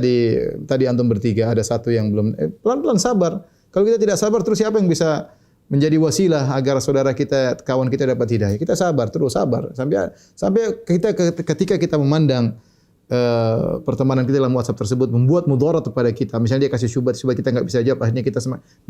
tadi antum bertiga, ada satu yang belum, pelan-pelan sabar. Kalau kita tidak sabar, terus siapa yang bisa menjadi wasilah agar saudara kita, kawan kita dapat hidayah? Kita sabar, terus sabar. Sampai ketika kita memandang pertemanan kita dalam WhatsApp tersebut membuat mudarat kepada kita. Misalnya dia kasih syubhat kita nggak bisa jawab, akhirnya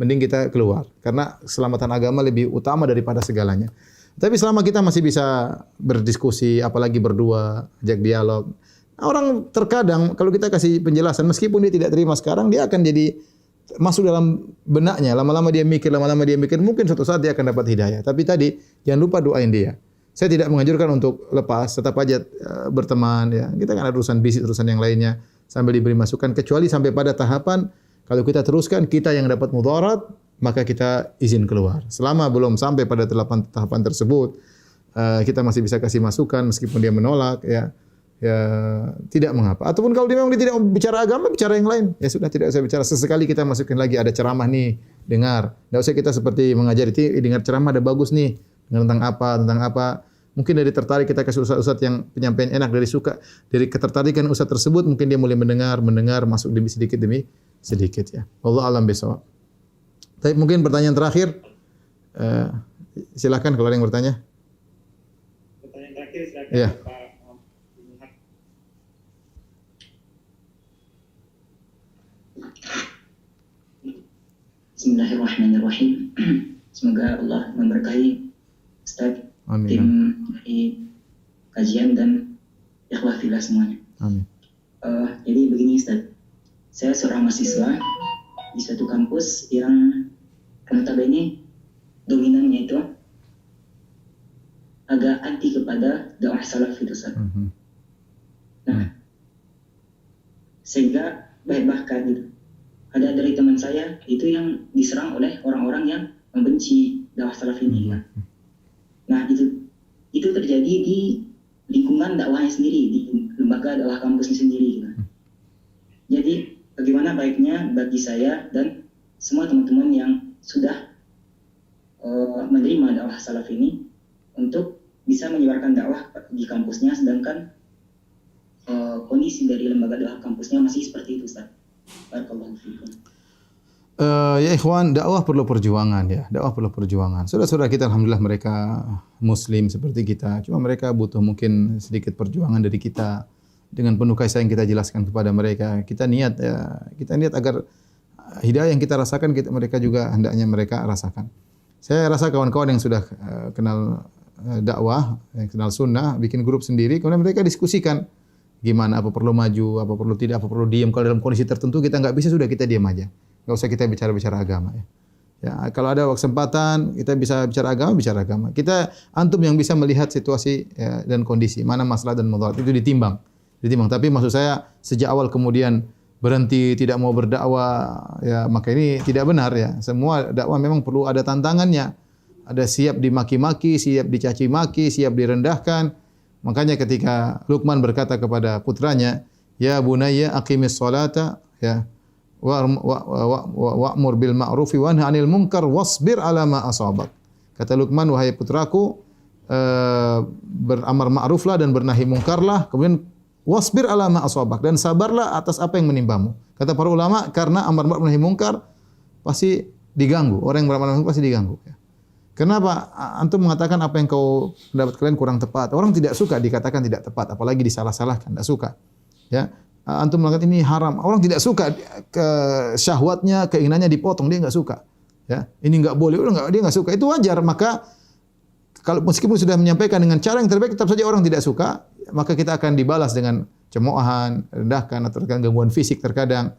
mending kita keluar. Karena keselamatan agama lebih utama daripada segalanya. Tapi selama kita masih bisa berdiskusi, apalagi berdua, ajak dialog. Orang terkadang kalau kita kasih penjelasan, meskipun dia tidak terima sekarang, dia akan jadi masuk dalam benaknya. Lama-lama dia mikir, mungkin suatu saat dia akan dapat hidayah. Tapi tadi jangan lupa doain dia. Saya tidak menganjurkan untuk lepas, tetap aja berteman, ya. Kita kan ada urusan bisnis, urusan yang lainnya, sambil diberi masukan, kecuali sampai pada tahapan kalau kita teruskan, kita yang dapat mudarat, maka kita izin keluar. Selama belum sampai pada tahapan tersebut, kita masih bisa kasih masukan meskipun dia menolak, ya tidak mengapa. Ataupun kalau dia memang tidak bicara agama, bicara yang lain, ya sudah, tidak usah bicara. Sesekali kita masukin lagi, ada ceramah nih, dengar. Tidak usah kita seperti mengajar itu, dengar ceramah ada bagus nih, tentang apa. Mungkin dari tertarik kita kasih ustaz-ustaz yang penyampaian enak, dari ketertarikan ustaz tersebut, mungkin dia mulai mendengar, masuk demi sedikit, ya. Wallahu a'lam bishawab. Tapi mungkin pertanyaan terakhir, silakan kalau ada yang bertanya.
Pertanyaan terakhir, silakan.
Ya.
Bismillahirrahmanirrahim. Semoga Allah memberkahi Ustaz, tim dari kajian dan ikhwah fillah semuanya.
Amin.
Jadi begini Ustaz, saya seorang mahasiswa di suatu kampus yang notabene dominannya itu agak anti kepada dakwah salaf itu Ustaz. Nah, sehingga bahkan gitu, ada dari teman saya itu yang diserang oleh orang-orang yang membenci dakwah salaf ini. Nah, itu terjadi di lingkungan dakwahnya sendiri, di lembaga dakwah kampusnya sendiri gitu. Jadi bagaimana baiknya bagi saya dan semua teman-teman yang sudah menerima dakwah salaf ini untuk bisa menyebarkan dakwah di kampusnya, sedangkan kondisi dari lembaga dakwah kampusnya masih seperti itu, Ustaz. Barakallahu fiikum.
Ya ikhwan, dakwah perlu perjuangan, ya. Dakwah perlu perjuangan. Saudara-saudara kita alhamdulillah mereka muslim seperti kita. Cuma mereka butuh mungkin sedikit perjuangan dari kita. Dengan penuh kasih sayang kita jelaskan kepada mereka. Kita niat agar hidayah yang kita rasakan mereka juga hendaknya mereka rasakan. Saya rasa kawan-kawan yang sudah kenal dakwah, yang kenal sunnah, bikin grup sendiri, kemudian mereka diskusikan gimana, apa perlu maju, apa perlu tidak, apa perlu diam. Kalau dalam kondisi tertentu kita nggak bisa, sudah kita diam aja. Nggak usah kita bicara-bicara agama ya. Ya, kalau ada kesempatan kita bisa bicara agama, bicara agama. Kita antum yang bisa melihat situasi ya, dan kondisi, mana masalah dan mudarat itu ditimbang. Tapi maksud saya sejak awal kemudian berhenti tidak mau berdakwah ya, maka ini tidak benar ya. Semua dakwah memang perlu ada tantangannya. Ada siap dimaki-maki, siap dicaci maki, siap direndahkan. Makanya ketika Luqman berkata kepada putranya, "Ya bunayya aqimis sholata ya wa'mur bil ma'rufi wanha 'anil munkar wasbir 'ala ma asabak." Kata Luqman, wahai putraku, beramar ma'ruflah dan bernahi mungkarlah, kemudian wasbir 'ala ma asabak, dan sabarlah atas apa yang menimbamu. Kata para ulama, karena amar ma'ruf nahi mungkar pasti diganggu. Orang yang beramar ma'ruf pasti diganggu ya. Kenapa antum mengatakan apa yang kau pendapat kalian kurang tepat? Orang tidak suka dikatakan tidak tepat, apalagi disalah-salahkan, tidak suka. Ya. Antum mengatakan ini haram. Orang tidak suka ke syahwatnya, keinginannya dipotong, dia enggak suka. Ya, ini enggak boleh, dia enggak suka. Itu wajar. Maka kalau meskipun sudah menyampaikan dengan cara yang terbaik, tetap saja orang tidak suka, maka kita akan dibalas dengan cemoohan, rendahkan atau gangguan fisik terkadang.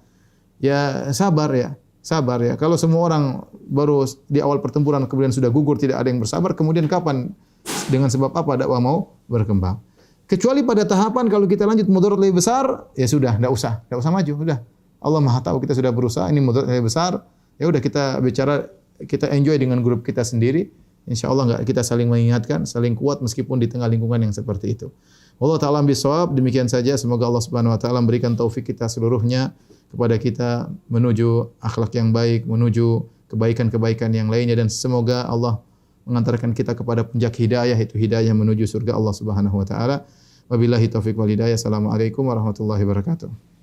Ya, sabar ya. Sabar ya. Kalau semua orang baru di awal pertempuran kemudian sudah gugur, tidak ada yang bersabar, kemudian kapan dengan sebab apa dakwah mau berkembang? Kecuali pada tahapan kalau kita lanjut mudarat lebih besar, ya sudah, enggak usah maju, sudah. Allah Maha tahu kita sudah berusaha, ini mudarat lebih besar, ya udah kita bicara, kita enjoy dengan grup kita sendiri. Insyaallah enggak, kita saling mengingatkan, saling kuat meskipun di tengah lingkungan yang seperti itu. Wallahu ta'ala bishawab. Demikian saja, semoga Allah Subhanahu wa taala memberikan taufik kita seluruhnya kepada kita menuju akhlak yang baik, menuju kebaikan-kebaikan yang lainnya, dan semoga Allah mengantarkan kita kepada puncak hidayah, itu hidayah menuju surga Allah Subhanahu wa taala. Wabillahi taufiq wal hidayah. Assalamualaikum warahmatullahi wabarakatuh.